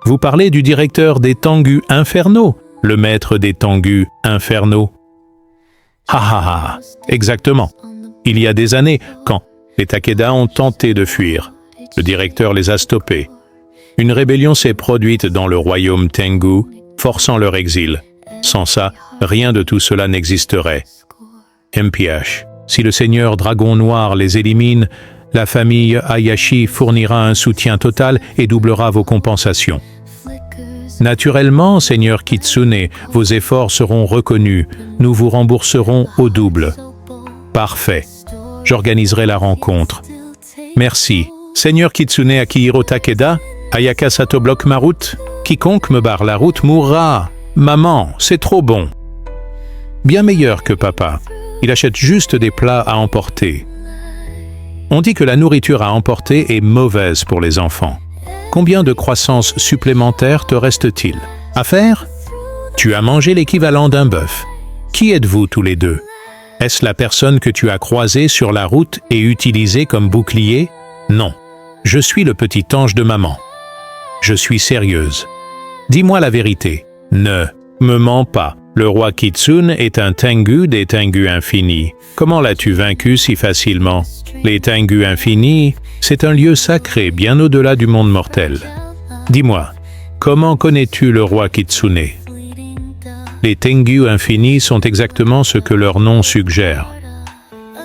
Speaker 1: Vous parlez du directeur des Tengu infernaux, le maître des Tengu infernaux. Ha ha ha, exactement. Il y a des années, quand les Takeda ont tenté de fuir, le directeur les a stoppés. Une rébellion s'est produite dans le royaume Tengu, forçant leur exil. Sans ça, rien de tout cela n'existerait. MPH, si le seigneur Dragon Noir les élimine, la famille Hayashi fournira un soutien total et doublera vos compensations. Naturellement, seigneur Kitsune, vos efforts seront reconnus. Nous vous rembourserons au double. Parfait. J'organiserai la rencontre. Merci. Seigneur Kitsune Akihiro Takeda, Ayaka Sato bloque ma route. Quiconque me barre la route mourra. Maman, c'est trop bon. Bien meilleur que papa. Il achète juste des plats à emporter. On dit que la nourriture à emporter est mauvaise pour les enfants. Combien de croissance supplémentaires te reste-t-il à faire? Tu as mangé l'équivalent d'un bœuf. Qui êtes-vous tous les deux? Est-ce la personne que tu as croisée sur la route et utilisée comme bouclier? Non. Je suis le petit ange de maman. Je suis sérieuse. Dis-moi la vérité. Ne me mens pas. Le roi Kitsune est un Tengu des Tengu infinis. Comment l'as-tu vaincu si facilement? Les Tengu infinis, c'est un lieu sacré bien au-delà du monde mortel. Dis-moi, comment connais-tu le roi Kitsune? Les Tengu infinis sont exactement ce que leur nom suggère.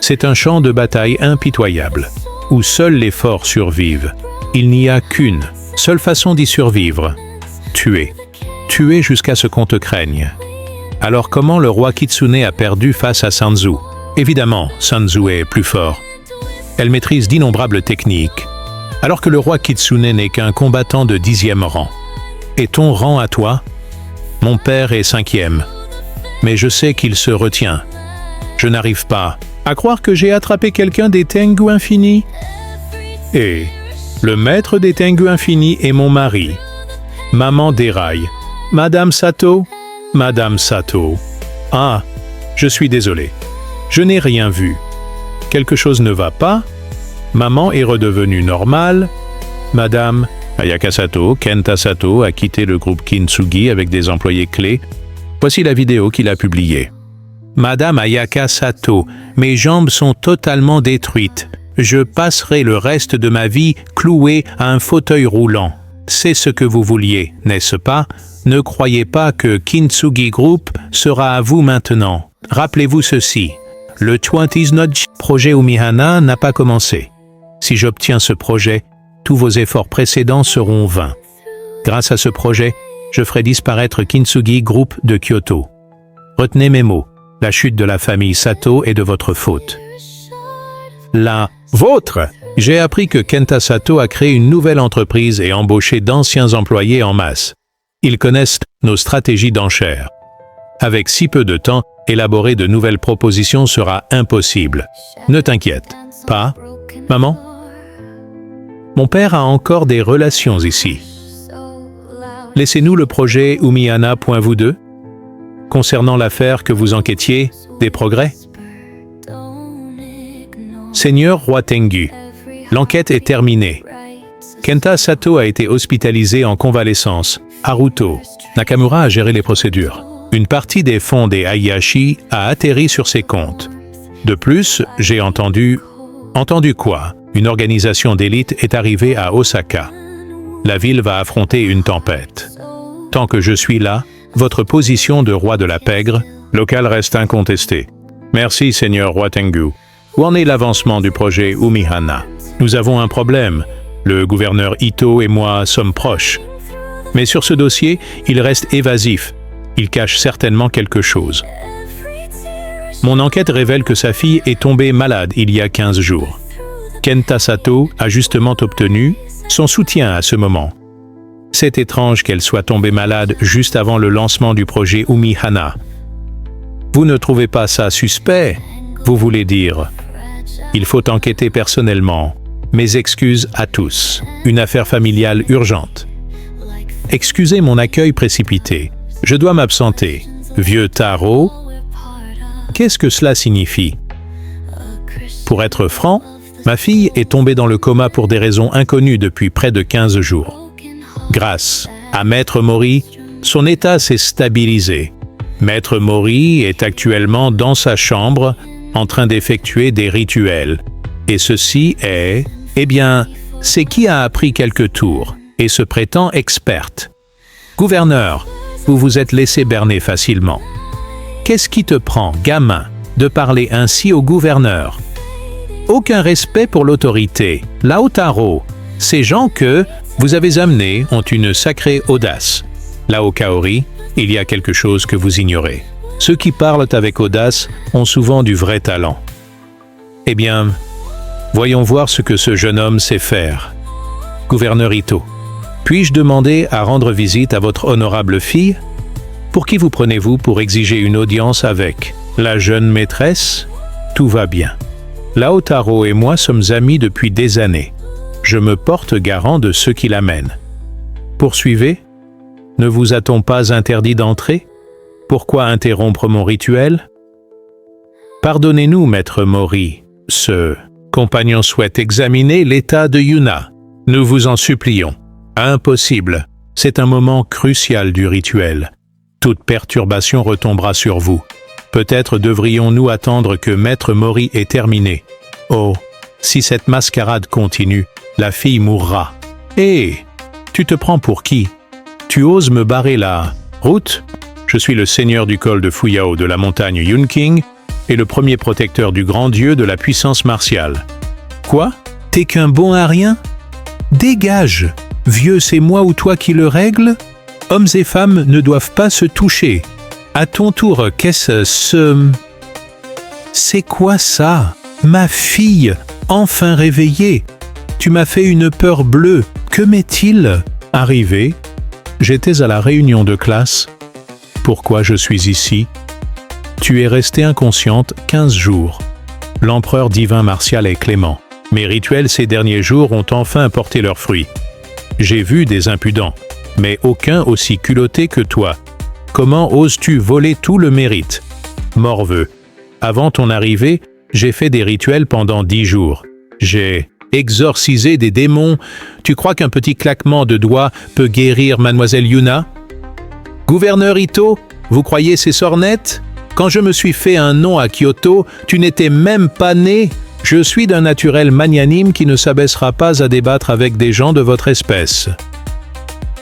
Speaker 1: C'est un champ de bataille impitoyable, où seuls les forts survivent. Il n'y a qu'une seule façon d'y survivre. Tuer. Tuer jusqu'à ce qu'on te craigne. Alors comment le roi Kitsune a perdu face à Sanzu? Évidemment, Sun Tzu est plus fort. Elle maîtrise d'innombrables techniques, alors que le roi Kitsune n'est qu'un combattant de 10e rang. Et ton rang à toi? Mon père est 5e. Mais je sais qu'il se retient. Je n'arrive pas à croire que j'ai attrapé quelqu'un des Tengu infinis. Et le maître des Tengu infinis est mon mari. Maman déraille. Madame Sato? Madame Sato. Ah, je suis désolé. Je n'ai rien vu. Quelque chose ne va pas? Maman est redevenue normale? Madame Ayaka Sato, Kenta Sato a quitté le groupe Kintsugi avec des employés clés. Voici la vidéo qu'il a publiée. Madame Ayaka Sato, mes jambes sont totalement détruites. Je passerai le reste de ma vie clouée à un fauteuil roulant. C'est ce que vous vouliez, n'est-ce pas? Ne croyez pas que Kintsugi Group sera à vous maintenant. Rappelez-vous ceci. Le 20th Notch projet Umihana n'a pas commencé. Si j'obtiens ce projet, tous vos efforts précédents seront vains. Grâce à ce projet, je ferai disparaître Kintsugi Group de Kyoto. Retenez mes mots. La chute de la famille Sato est de votre faute. La vôtre! J'ai appris que Kenta Sato a créé une nouvelle entreprise et embauché d'anciens employés en masse. Ils connaissent nos stratégies d'enchères. Avec si peu de temps, élaborer de nouvelles propositions sera impossible. Ne t'inquiète pas, maman. Mon père a encore des relations ici. Laissez-nous le projet Umihana. Vous deux. Concernant l'affaire que vous enquêtiez, des progrès? Seigneur roi Tengu, l'enquête est terminée. Kenta Sato a été hospitalisé en convalescence. Haruto Nakamura a géré les procédures. Une partie des fonds des Hayashi a atterri sur ses comptes. De plus, j'ai entendu... Entendu quoi? Une organisation d'élite est arrivée à Osaka. La ville va affronter une tempête. Tant que je suis là, votre position de roi de la pègre locale reste incontestée. Merci, Seigneur roi Tengu. Où en est l'avancement du projet Umihana? Nous avons un problème. Le gouverneur Ito et moi sommes proches. Mais sur ce dossier, il reste évasif. Il cache certainement quelque chose. Mon enquête révèle que sa fille est tombée malade il y a 15 jours. Kenta Sato a justement obtenu son soutien à ce moment. C'est étrange qu'elle soit tombée malade juste avant le lancement du projet Umihana. Vous ne trouvez pas ça suspect? Vous voulez dire, il faut enquêter personnellement. Mes excuses à tous. Une affaire familiale urgente. Excusez mon accueil précipité. Je dois m'absenter. Vieux tarot. Qu'est-ce que cela signifie? Pour être franc, ma fille est tombée dans le coma pour des raisons inconnues depuis près de 15 jours. Grâce à Maître Mori, son état s'est stabilisé. Maître Mori est actuellement dans sa chambre en train d'effectuer des rituels. Et ceci est... Eh bien, c'est qui a appris quelques tours et se prétend experte. Gouverneur, vous vous êtes laissé berner facilement. Qu'est-ce qui te prend, gamin, de parler ainsi au gouverneur? Aucun respect pour l'autorité. Laotaro, ces gens que vous avez amenés ont une sacrée audace. Lao Kaori, il y a quelque chose que vous ignorez. Ceux qui parlent avec audace ont souvent du vrai talent. Eh bien, voyons voir ce que ce jeune homme sait faire. Gouverneur Ito, puis-je demander à rendre visite à votre honorable fille? Pour qui vous prenez-vous pour exiger une audience avec la jeune maîtresse? Tout va bien. Laotaro et moi sommes amis depuis des années. Je me porte garant de ceux qui l'amènent. Poursuivez? Ne vous a-t-on pas interdit d'entrer? Pourquoi interrompre mon rituel? Pardonnez-nous, maître Mori. Ce compagnon souhaite examiner l'état de Yuna. Nous vous en supplions. Impossible. C'est un moment crucial du rituel. Toute perturbation retombera sur vous. Peut-être devrions-nous attendre que Maître Mori ait terminé. Oh, si cette mascarade continue, la fille mourra. Hé, tu te prends pour qui? Tu oses me barrer la route? Je suis le seigneur du col de Fuyao de la montagne Yunqing et le premier protecteur du grand dieu de la puissance martiale. Quoi? T'es qu'un bon à rien? Dégage! Vieux, c'est moi ou toi qui le règle? Hommes et femmes ne doivent pas se toucher. À ton tour, qu'est-ce ce... C'est quoi ça? Ma fille, enfin réveillée. Tu m'as fait une peur bleue. Que m'est-il arrivé? J'étais à la réunion de classe. Pourquoi je suis ici? Tu es restée inconsciente 15 jours. L'empereur divin Martial est clément. Mes rituels ces derniers jours ont enfin porté leurs fruits. J'ai vu des impudents, mais aucun aussi culotté que toi. Comment oses-tu voler tout le mérite? Morveux. Avant ton arrivée, j'ai fait des rituels pendant 10 jours. J'ai exorcisé des démons. Tu crois qu'un petit claquement de doigts peut guérir Mademoiselle Yuna? Gouverneur Ito, vous croyez ces sornettes? Quand je me suis fait un nom à Kyoto, tu n'étais même pas né. Je suis d'un naturel magnanime qui ne s'abaissera pas à débattre avec des gens de votre espèce.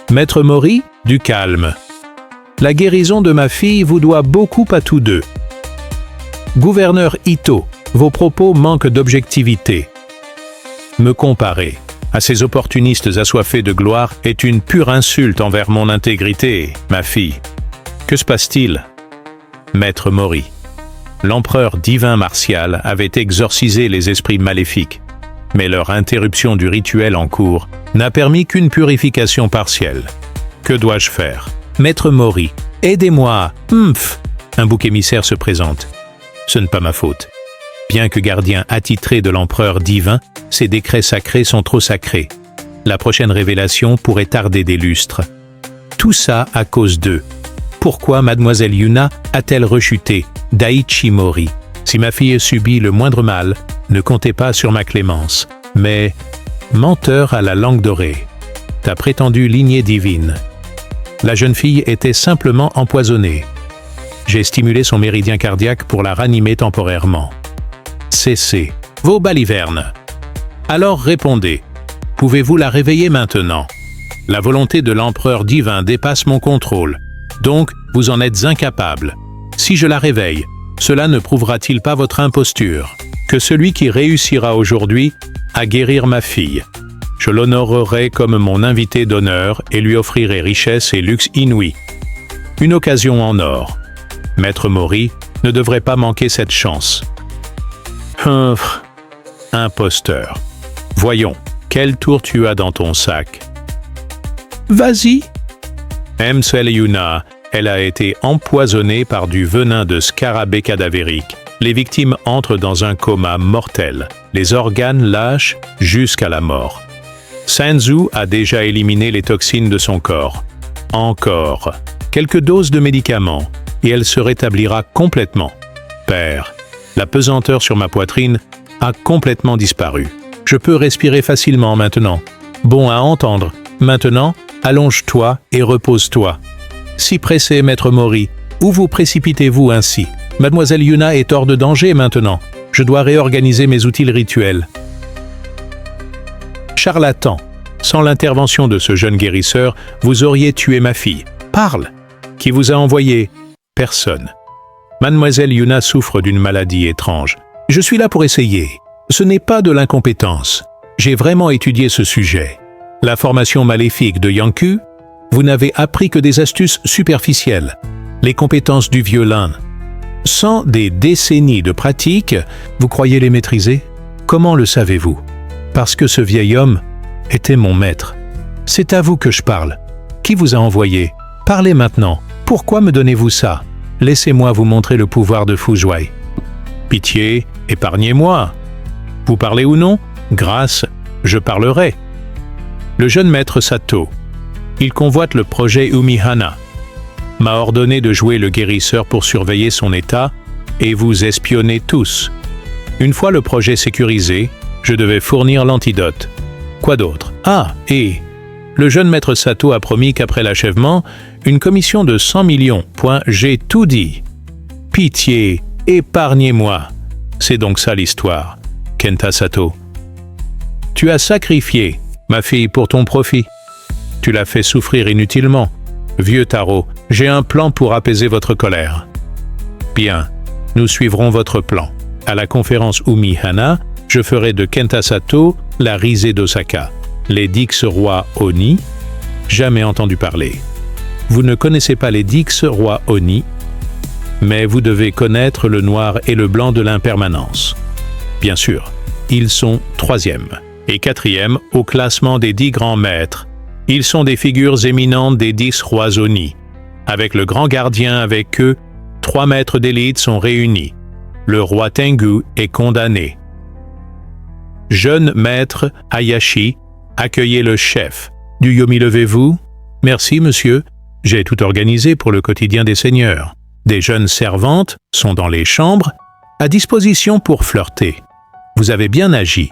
Speaker 1: Maître Mori, du calme. La guérison de ma fille vous doit beaucoup à tous deux. Gouverneur Ito, vos propos manquent d'objectivité. Me comparer à ces opportunistes assoiffés de gloire est une pure insulte envers mon intégrité, ma fille. Que se passe-t-il? Maître Mori. L'empereur divin Martial avait exorcisé les esprits maléfiques, mais leur interruption du rituel en cours n'a permis qu'une purification partielle. Que dois-je faire? Maître Mori, aidez-moi. Un bouc émissaire se présente. Ce n'est pas ma faute. Bien que gardien attitré de l'empereur divin, ses décrets sacrés sont trop sacrés. La prochaine révélation pourrait tarder des lustres. Tout ça à cause d'eux. Pourquoi Mademoiselle Yuna a-t-elle rechuté? Daichi Mori. Si ma fille subit le moindre mal, ne comptez pas sur ma clémence. Mais, menteur à la langue dorée, ta prétendue lignée divine. La jeune fille était simplement empoisonnée. J'ai stimulé son méridien cardiaque pour la ranimer temporairement. Cessez vos balivernes. Alors répondez. Pouvez-vous la réveiller maintenant? La volonté de l'empereur divin dépasse mon contrôle. Donc, vous en êtes incapable. Si je la réveille, cela ne prouvera-t-il pas votre imposture? Que celui qui réussira aujourd'hui à guérir ma fille, je l'honorerai comme mon invité d'honneur et lui offrirai richesse et luxe inouïs. Une occasion en or. Maître Mori ne devrait pas manquer cette chance. Imposteur. Voyons, quel tour tu as dans ton sac?
Speaker 3: Vas-y.
Speaker 1: Mademoiselle Yuna, elle a été empoisonnée par du venin de scarabée cadavérique. Les victimes entrent dans un coma mortel. Les organes lâchent jusqu'à la mort. Sanzu a déjà éliminé les toxines de son corps. Encore quelques doses de médicaments et elle se rétablira complètement. Père, la pesanteur sur ma poitrine a complètement disparu. Je peux respirer facilement maintenant. Bon à entendre. Maintenant, allonge-toi et repose-toi. Si pressé, Maître Mori, où vous précipitez-vous ainsi? Mademoiselle Yuna est hors de danger maintenant. Je dois réorganiser mes outils rituels. Charlatan, sans l'intervention de ce jeune guérisseur, vous auriez tué ma fille. Parle! Qui vous a envoyé? Personne. Mademoiselle Yuna souffre d'une maladie étrange. Je suis là pour essayer. Ce n'est pas de l'incompétence. J'ai vraiment étudié ce sujet. La formation maléfique de Yanku, vous n'avez appris que des astuces superficielles. Les compétences du violin. Sans des décennies de pratique, vous croyez les maîtriser? Comment le savez-vous? Parce que ce vieil homme était mon maître. C'est à vous que je parle. Qui vous a envoyé? Parlez maintenant. Pourquoi me donnez-vous ça? Laissez-moi vous montrer le pouvoir de Fujwai. Pitié, épargnez-moi. Vous parlez ou non? Grâce, je parlerai. Le jeune maître Sato. Il convoite le projet Umihana. M'a ordonné de jouer le guérisseur pour surveiller son état et vous espionner tous. Une fois le projet sécurisé, je devais fournir l'antidote. Quoi d'autre? Ah, et le jeune maître Sato a promis qu'après l'achèvement, une commission de 100 millions. J'ai tout dit. Pitié, épargnez-moi. C'est donc ça l'histoire, Kenta Sato. Tu as sacrifié ma fille pour ton profit. Tu l'as fait souffrir inutilement. Vieux Taro, j'ai un plan pour apaiser votre colère. Bien, nous suivrons votre plan. À la conférence Umihana, je ferai de Kenta Sato la risée d'Osaka. Les 10 rois Oni, jamais entendu parler. Vous ne connaissez pas les 10 rois Oni? mais vous devez connaître le noir et le blanc de l'impermanence. Bien sûr, ils sont 3e et 4e au classement des 10 grands maîtres. Ils sont des figures éminentes des 10 rois Oni. Avec le grand gardien avec eux, 3 maîtres d'élite sont réunis. Le roi Tengu est condamné. Jeune maître Hayashi, accueillez le chef. Du Yomi, levez-vous. Merci, monsieur. J'ai tout organisé pour le quotidien des seigneurs. Des jeunes servantes sont dans les chambres, à disposition pour flirter. Vous avez bien agi.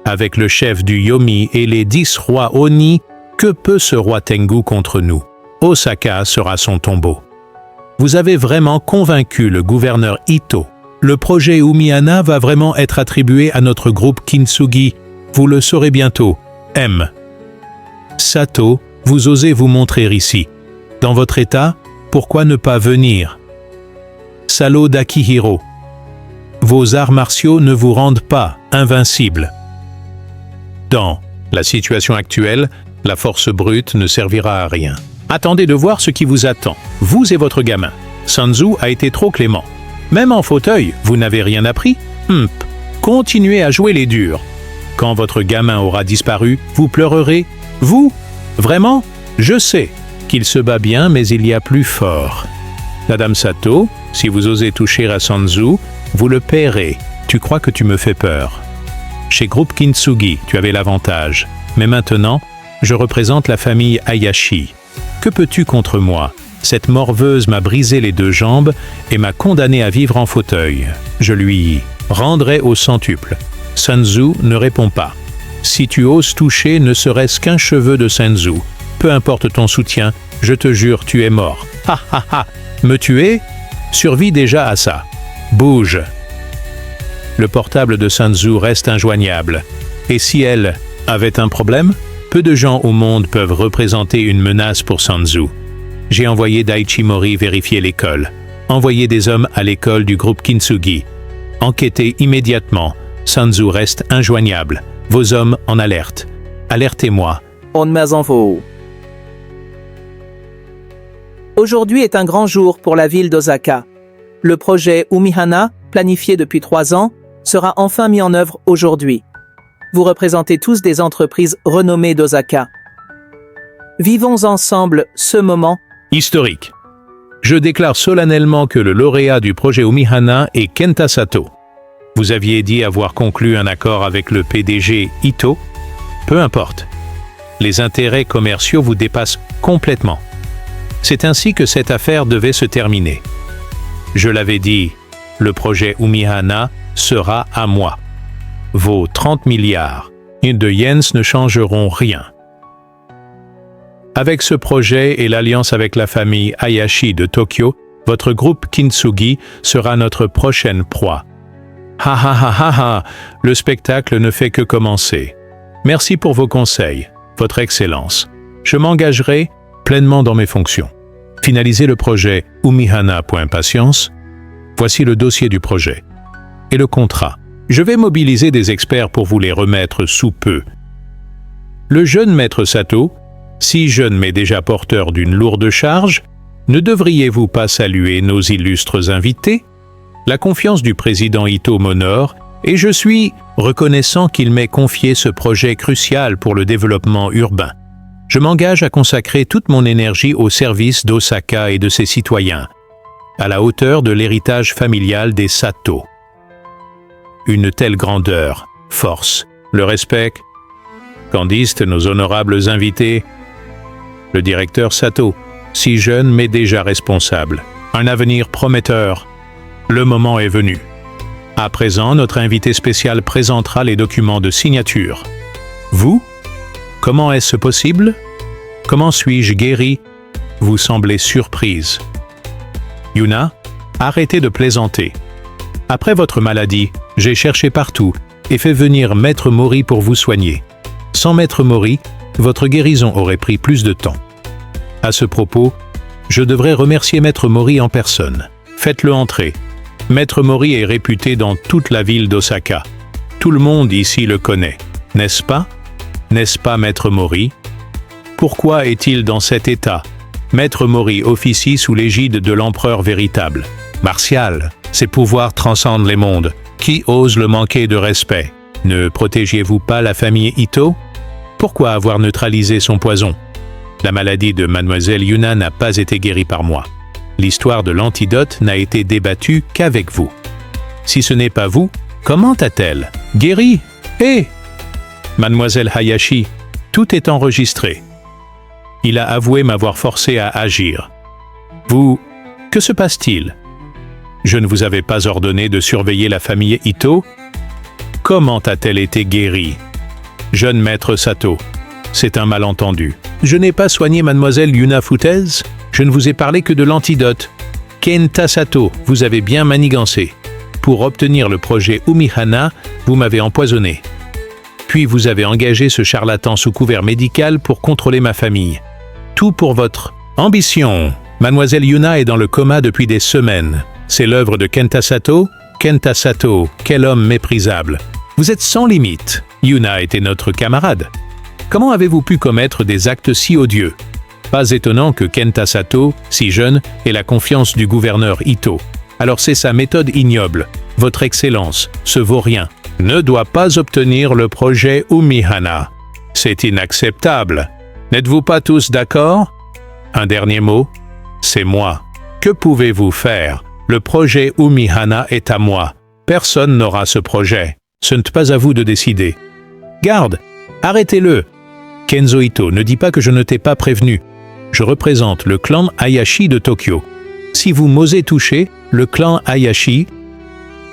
Speaker 1: Avec le chef du Yomi et les 10 rois Oni, que peut ce roi Tengu contre nous? Osaka sera son tombeau. Vous avez vraiment convaincu le gouverneur Ito. Le projet Umihana va vraiment être attribué à notre groupe Kintsugi. Vous le saurez bientôt. M. Sato, vous osez vous montrer ici. Dans votre état, pourquoi ne pas venir? Salaud d'Akihiro. Vos arts martiaux ne vous rendent pas invincible. Dans la situation actuelle, la force brute ne servira à rien. Attendez de voir ce qui vous attend, vous et votre gamin. Sanzu a été trop clément. Même en fauteuil, vous n'avez rien appris? Continuez à jouer les durs. Quand votre gamin aura disparu, vous pleurerez. Vous? Vraiment? Je sais qu'il se bat bien, mais il y a plus fort. Madame Sato, si vous osez toucher à Sanzu, vous le paierez. Tu crois que tu me fais peur. Chez groupe Kintsugi, tu avais l'avantage. Mais maintenant, je représente la famille Hayashi. Que peux-tu contre moi? Cette morveuse m'a brisé les 2 jambes et m'a condamné à vivre en fauteuil. Je lui rendrai au centuple. Sanzu ne répond pas. Si tu oses toucher ne serait-ce qu'un cheveu de Sanzu, peu importe ton soutien, je te jure, tu es mort. Ha ha ha! Me tuer? Survis déjà à ça. Bouge! Le portable de Sanzu reste injoignable. Et si elle avait un problème? Peu de gens au monde peuvent représenter une menace pour Sanzu. J'ai envoyé Daichi Mori vérifier l'école. Envoyez des hommes à l'école du groupe Kintsugi. Enquêtez immédiatement. Sanzu reste injoignable. Vos hommes en alerte. Alertez-moi.
Speaker 6: On mes infos. Aujourd'hui est un grand jour pour la ville d'Osaka. Le projet Umihana, planifié depuis 3 ans, sera enfin mis en œuvre aujourd'hui. Vous représentez tous des entreprises renommées d'Osaka. Vivons ensemble ce moment
Speaker 1: Historique. Je déclare solennellement que le lauréat du projet Umihana est Kenta Sato. Vous aviez dit avoir conclu un accord avec le PDG Ito. Peu importe. Les intérêts commerciaux vous dépassent complètement. C'est ainsi que cette affaire devait se terminer. Je l'avais dit, le projet Umihana sera à moi. Vos 30 milliards de yens ne changeront rien. Avec ce projet et l'alliance avec la famille Hayashi de Tokyo, votre groupe Kintsugi sera notre prochaine proie. Ha ha ha ha ha, le spectacle ne fait que commencer. Merci pour vos conseils, votre Excellence. Je m'engagerai pleinement dans mes fonctions. Finalisez le projet Umihana.patience. Voici le dossier du projet. Et le contrat. Je vais mobiliser des experts pour vous les remettre sous peu. Le jeune maître Sato, si jeune mais déjà porteur d'une lourde charge, ne devriez-vous pas saluer nos illustres invités? La confiance du président Ito m'honore et je suis reconnaissant qu'il m'ait confié ce projet crucial pour le développement urbain. Je m'engage à consacrer toute mon énergie au service d'Osaka et de ses citoyens, à la hauteur de l'héritage familial des Sato. Une telle grandeur, force, le respect. Qu'en disent nos honorables invités? Le directeur Sato, si jeune mais déjà responsable. Un avenir prometteur. Le moment est venu. À présent, notre invité spécial présentera les documents de signature. Vous? Comment est-ce possible? Comment suis-je guéri? Vous semblez surprise. Yuna, arrêtez de plaisanter. Après votre maladie, j'ai cherché partout et fait venir Maître Mori pour vous soigner. Sans Maître Mori, votre guérison aurait pris plus de temps. À ce propos, je devrais remercier Maître Mori en personne. Faites-le entrer. Maître Mori est réputé dans toute la ville d'Osaka. Tout le monde ici le connaît, n'est-ce pas? N'est-ce pas, Maître Mori? Pourquoi est-il dans cet état? Maître Mori officie sous l'égide de l'empereur véritable. Martial, ses pouvoirs transcendent les mondes. Qui ose le manquer de respect? Ne protégiez-vous pas la famille Ito? Pourquoi avoir neutralisé son poison? La maladie de Mademoiselle Yuna n'a pas été guérie par moi. L'histoire de l'antidote n'a été débattue qu'avec vous. Si ce n'est pas vous, comment a-t-elle guéri? Mademoiselle Hayashi, tout est enregistré. Il a avoué m'avoir forcé à agir. Vous, que se passe-t-il? Je ne vous avais pas ordonné de surveiller la famille Ito? Comment a-t-elle été guérie? Jeune maître Sato, c'est un malentendu. Je n'ai pas soigné Mademoiselle Yuna Futez, je ne vous ai parlé que de l'antidote. Kenta Sato, vous avez bien manigancé. Pour obtenir le projet Umihana, vous m'avez empoisonné. Puis vous avez engagé ce charlatan sous couvert médical pour contrôler ma famille. Tout pour votre ambition. Mademoiselle Yuna est dans le coma depuis des semaines. C'est l'œuvre de Kenta Sato? Kenta Sato, quel homme méprisable. Vous êtes sans limite. Yuna était notre camarade. Comment avez-vous pu commettre des actes si odieux? Pas étonnant que Kenta Sato, si jeune, ait la confiance du gouverneur Ito. Alors c'est sa méthode ignoble. Votre excellence, ce vaurien, ne doit pas obtenir le projet Umihana. C'est inacceptable. N'êtes-vous pas tous d'accord? Un dernier mot? C'est moi. Que pouvez-vous faire? Le projet Umihana est à moi. Personne n'aura ce projet. Ce n'est pas à vous de décider. Garde! Arrêtez-le! Kenzo Ito, ne dis pas que je ne t'ai pas prévenu. Je représente le clan Hayashi de Tokyo. Si vous m'osez toucher, le clan Hayashi...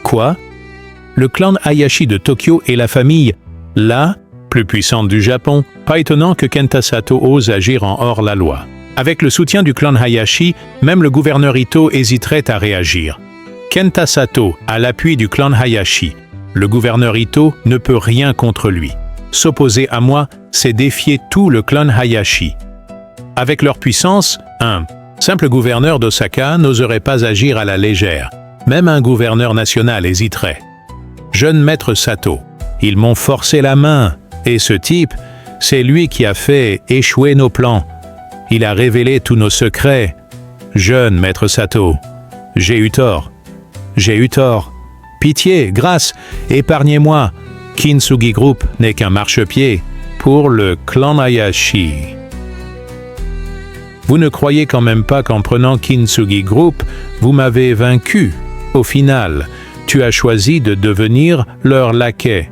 Speaker 1: Quoi? Le clan Hayashi de Tokyo est la famille, la plus puissante du Japon. Pas étonnant que Kenta Sato ose agir en hors-la-loi. Avec le soutien du clan Hayashi, même le gouverneur Ito hésiterait à réagir. Kenta Sato a l'appui du clan Hayashi. Le gouverneur Ito ne peut rien contre lui. S'opposer à moi, c'est défier tout le clan Hayashi. Avec leur puissance, un simple gouverneur d'Osaka n'oserait pas agir à la légère. Même un gouverneur national hésiterait. Jeune maître Sato, ils m'ont forcé la main, et ce type, c'est lui qui a fait échouer nos plans. Il a révélé tous nos secrets. Jeune maître Sato, j'ai eu tort. J'ai eu tort. Pitié, grâce, épargnez-moi. Kintsugi Group n'est qu'un marchepied pour le clan Hayashi. Vous ne croyez quand même pas qu'en prenant Kintsugi Group, vous m'avez vaincu. Au final, tu as choisi de devenir leur laquais.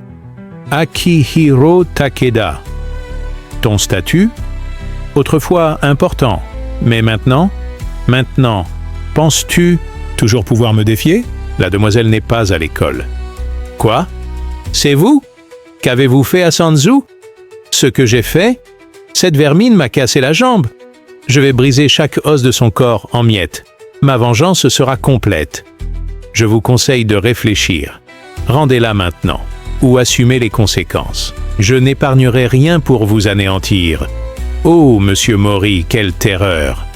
Speaker 1: Akihiro Takeda. Ton statut? Autrefois important. Mais maintenant, penses-tu toujours pouvoir me défier? La demoiselle n'est pas à l'école. Quoi? C'est vous? Qu'avez-vous fait à Sanzu? Ce que j'ai fait? Cette vermine m'a cassé la jambe. Je vais briser chaque os de son corps en miettes. Ma vengeance sera complète. Je vous conseille de réfléchir. Rendez-la maintenant, ou assumez les conséquences. Je n'épargnerai rien pour vous anéantir. Oh, monsieur Mori, quelle terreur!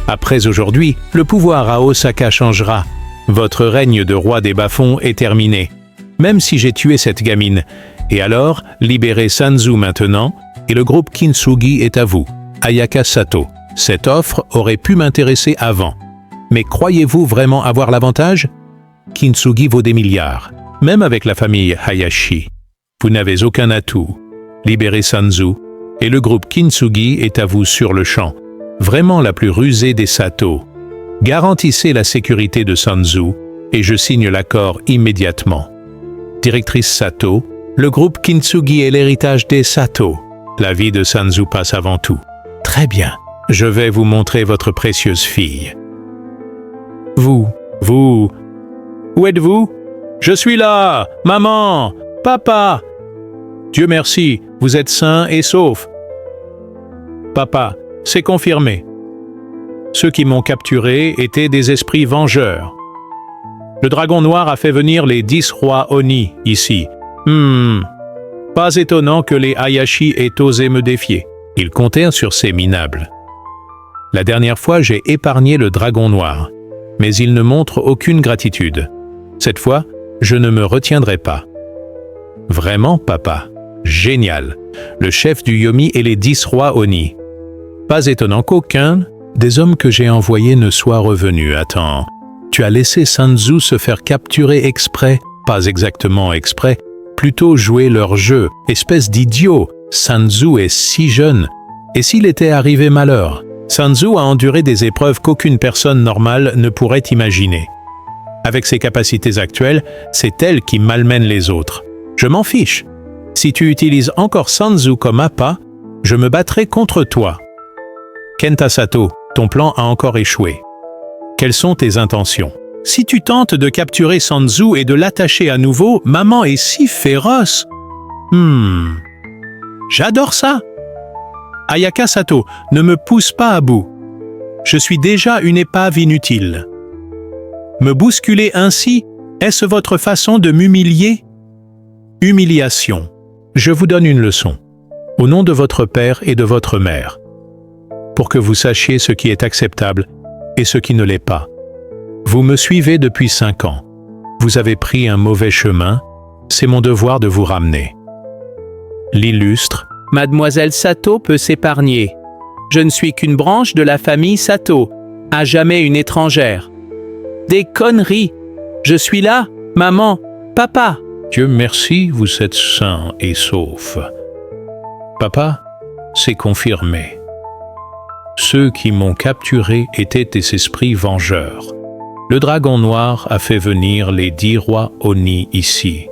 Speaker 1: Après aujourd'hui, le pouvoir à Osaka changera. Votre règne de roi des bas-fonds est terminé. Même si j'ai tué cette gamine. Et alors, libérez Sanzu maintenant, et le groupe Kintsugi est à vous. Ayaka Sato. Cette offre aurait pu m'intéresser avant. Mais croyez-vous vraiment avoir l'avantage? Kintsugi vaut des milliards. Même avec la famille Hayashi. Vous n'avez aucun atout. Libérez Sanzu, et le groupe Kintsugi est à vous sur le champ. Vraiment la plus rusée des Sato. Garantissez la sécurité de Sanzu, et je signe l'accord immédiatement. Directrice Sato, le groupe Kintsugi est l'héritage des Sato. La vie de Sanzu passe avant tout. Très bien, je vais vous montrer votre précieuse fille. Vous, où êtes-vous? Je suis là, maman, papa. Dieu merci, vous êtes sains et saufs. Papa, c'est confirmé. Ceux qui m'ont capturé étaient des esprits vengeurs. Le dragon noir a fait venir les 10 rois Oni ici. Pas étonnant que les Hayashi aient osé me défier. Ils comptèrent sur ces minables. La dernière fois, j'ai épargné le dragon noir, mais il ne montre aucune gratitude. Cette fois, je ne me retiendrai pas. Vraiment, papa. Génial. Le chef du Yomi et les 10 rois Oni. Pas étonnant qu'aucun des hommes que j'ai envoyés ne soient revenus. Attends, tu as laissé Sanzu se faire capturer exprès, pas exactement exprès, plutôt jouer leur jeu, espèce d'idiot. Sanzu est si jeune. Et s'il était arrivé malheur? Sanzu a enduré des épreuves qu'aucune personne normale ne pourrait imaginer. Avec ses capacités actuelles, c'est elle qui malmène les autres. Je m'en fiche. Si tu utilises encore Sanzu comme appât, je me battrai contre toi. Kenta Sato, ton plan a encore échoué. Quelles sont tes intentions? Si tu tentes de capturer Sanzu et de l'attacher à nouveau, maman est si féroce. J'adore ça. Ayaka Sato, ne me pousse pas à bout. Je suis déjà une épave inutile. Me bousculer ainsi, est-ce votre façon de m'humilier? Humiliation. Je vous donne une leçon. Au nom de votre père et de votre mère. Pour que vous sachiez ce qui est acceptable et ce qui ne l'est pas. Vous me suivez depuis 5 ans. Vous avez pris un mauvais chemin. C'est mon devoir de vous ramener. L'illustre.
Speaker 6: Mademoiselle Sato peut s'épargner. Je ne suis qu'une branche de la famille Sato, à jamais une étrangère. Des conneries. Je suis là, maman, papa.
Speaker 1: Dieu merci, vous êtes sain et sauf. Papa, c'est confirmé. Ceux qui m'ont capturé étaient des esprits vengeurs. Le dragon noir a fait venir les 10 rois Oni ici.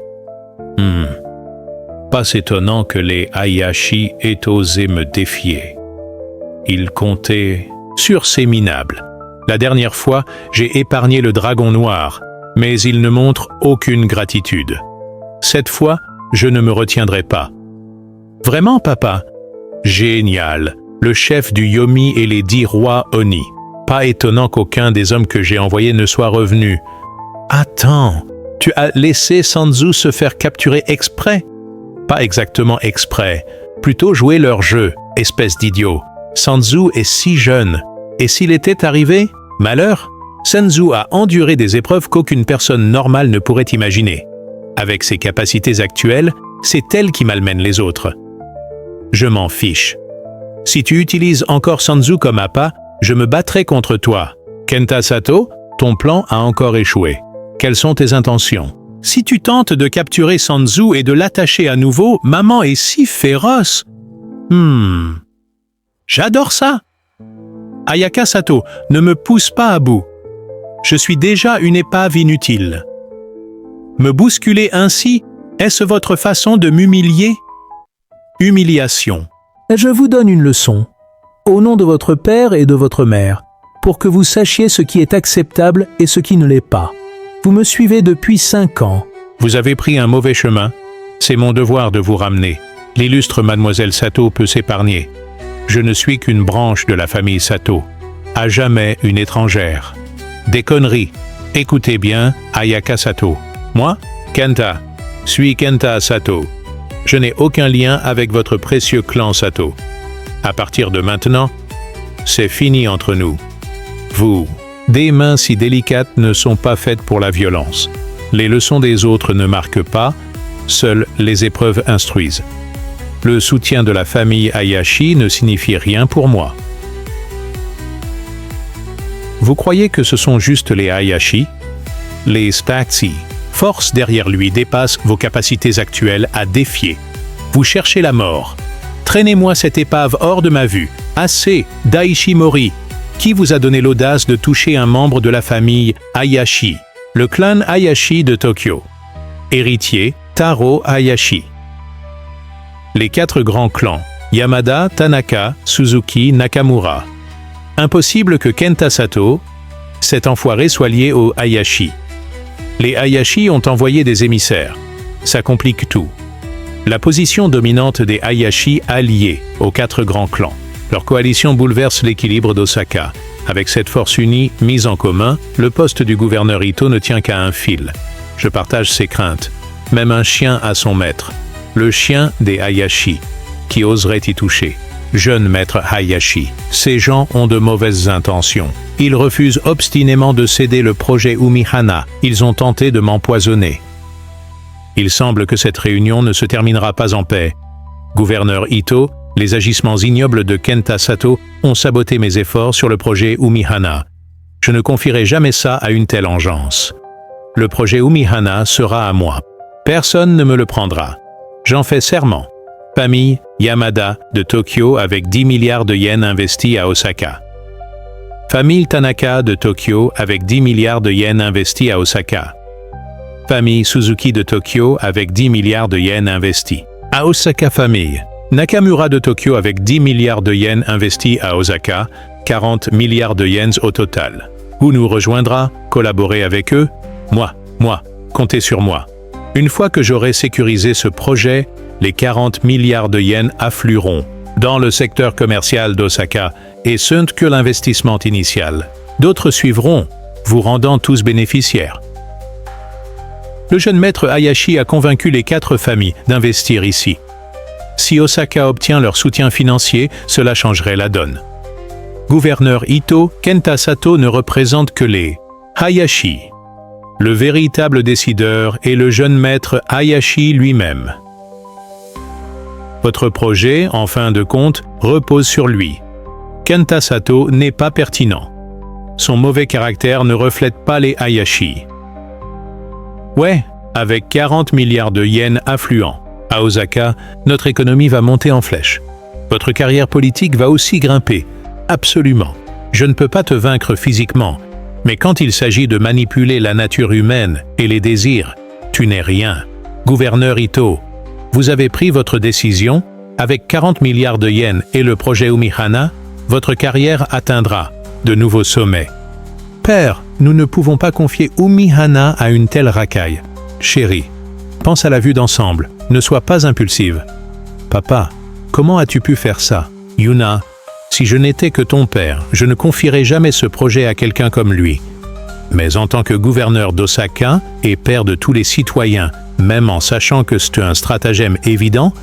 Speaker 1: Pas étonnant que les Hayashi aient osé me défier. Ils comptaient sur ces minables. La dernière fois, j'ai épargné le dragon noir, mais ils ne montrent aucune gratitude. Cette fois, je ne me retiendrai pas. Vraiment, papa? Génial. Le chef du Yomi et les 10 rois Oni. Pas étonnant qu'aucun des hommes que j'ai envoyés ne soit revenu. Attends, tu as laissé Sanzu se faire capturer exprès? Pas exactement exprès, plutôt jouer leur jeu, espèce d'idiot. Sanzu est si jeune, et s'il était arrivé, malheur, Sanzu a enduré des épreuves qu'aucune personne normale ne pourrait imaginer. Avec ses capacités actuelles, c'est elle qui malmène les autres. Je m'en fiche. Si tu utilises encore Sanzu comme appât, je me battrai contre toi. Kenta Sato, ton plan a encore échoué. Quelles sont tes intentions? Si tu tentes de capturer Sanzu et de l'attacher à nouveau, maman est si féroce. J'adore ça. Ayaka Sato, ne me pousse pas à bout. Je suis déjà une épave inutile. Me bousculer ainsi, est-ce votre façon de m'humilier? Humiliation.
Speaker 3: Je vous donne une leçon. Au nom de votre père et de votre mère, pour que vous sachiez ce qui est acceptable et ce qui ne l'est pas. Vous me suivez depuis 5 ans.
Speaker 1: Vous avez pris un mauvais chemin. C'est mon devoir de vous ramener. L'illustre mademoiselle Sato peut s'épargner. Je ne suis qu'une branche de la famille Sato. À jamais une étrangère. Des conneries. Écoutez bien, Ayaka Sato. Moi, Kenta, suis Kenta Sato. Je n'ai aucun lien avec votre précieux clan Sato. À partir de maintenant, c'est fini entre nous. Vous, des mains si délicates ne sont pas faites pour la violence. Les leçons des autres ne marquent pas, seules les épreuves instruisent. Le soutien de la famille Hayashi ne signifie rien pour moi. Vous croyez que ce sont juste les Hayashi? Les Staxi. Force derrière lui dépasse vos capacités actuelles à défier. Vous cherchez la mort. Traînez-moi cette épave hors de ma vue. Assez, Daishi Mori. Qui vous a donné l'audace de toucher un membre de la famille Hayashi, le clan Hayashi de Tokyo? Héritier, Taro Hayashi. Les 4 grands clans, Yamada, Tanaka, Suzuki, Nakamura. Impossible que Kenta Sato, cet enfoiré, soit lié aux Hayashi. Les Hayashi ont envoyé des émissaires. Ça complique tout. La position dominante des Hayashi alliés aux 4 grands clans. Leur coalition bouleverse l'équilibre d'Osaka. Avec cette force unie mise en commun, le poste du gouverneur Ito ne tient qu'à un fil. Je partage ses craintes. Même un chien a son maître. Le chien des Hayashi. Qui oserait y toucher? Jeune maître Hayashi. Ces gens ont de mauvaises intentions. Ils refusent obstinément de céder le projet Umihana. Ils ont tenté de m'empoisonner. Il semble que cette réunion ne se terminera pas en paix. Gouverneur Ito, Les agissements ignobles de Kenta Sato ont saboté mes efforts sur le projet Umihana. Je ne confierai jamais ça à une telle engeance. Le projet Umihana sera à moi. Personne ne me le prendra. J'en fais serment. Famille Yamada de Tokyo avec 10 milliards de yens investis à Osaka. Famille Tanaka de Tokyo avec 10 milliards de yens investis à Osaka. Famille Suzuki de Tokyo avec 10 milliards de yens investis à Osaka. Famille Nakamura de Tokyo avec 10 milliards de yens investis à Osaka, 40 milliards de yens au total. Où nous rejoindra, collaborer avec eux? Moi, comptez sur moi. Une fois que j'aurai sécurisé ce projet, les 40 milliards de yens afflueront dans le secteur commercial d'Osaka et ce n'est que l'investissement initial. D'autres suivront, vous rendant tous bénéficiaires. Le jeune maître Hayashi a convaincu les 4 familles d'investir ici. Si Osaka obtient leur soutien financier, cela changerait la donne. Gouverneur Ito, Kenta Sato ne représente que les Hayashi. Le véritable décideur est le jeune maître Hayashi lui-même. Votre projet, en fin de compte, repose sur lui. Kenta Sato n'est pas pertinent. Son mauvais caractère ne reflète pas les Hayashi. Ouais, avec 40 milliards de yens affluents à Osaka, notre économie va monter en flèche. Votre carrière politique va aussi grimper. Absolument. Je ne peux pas te vaincre physiquement, mais quand il s'agit de manipuler la nature humaine et les désirs, tu n'es rien. Gouverneur Ito, vous avez pris votre décision, avec 40 milliards de yens et le projet Umihana, votre carrière atteindra de nouveaux sommets. Père, nous ne pouvons pas confier Umihana à une telle racaille. Chérie, pense à la vue d'ensemble, ne sois pas impulsive. Papa, comment as-tu pu faire ça? Yuna, si je n'étais que ton père, je ne confierais jamais ce projet à quelqu'un comme lui. Mais en tant que gouverneur d'Osaka et père de tous les citoyens, même en sachant que c'est un stratagème évident,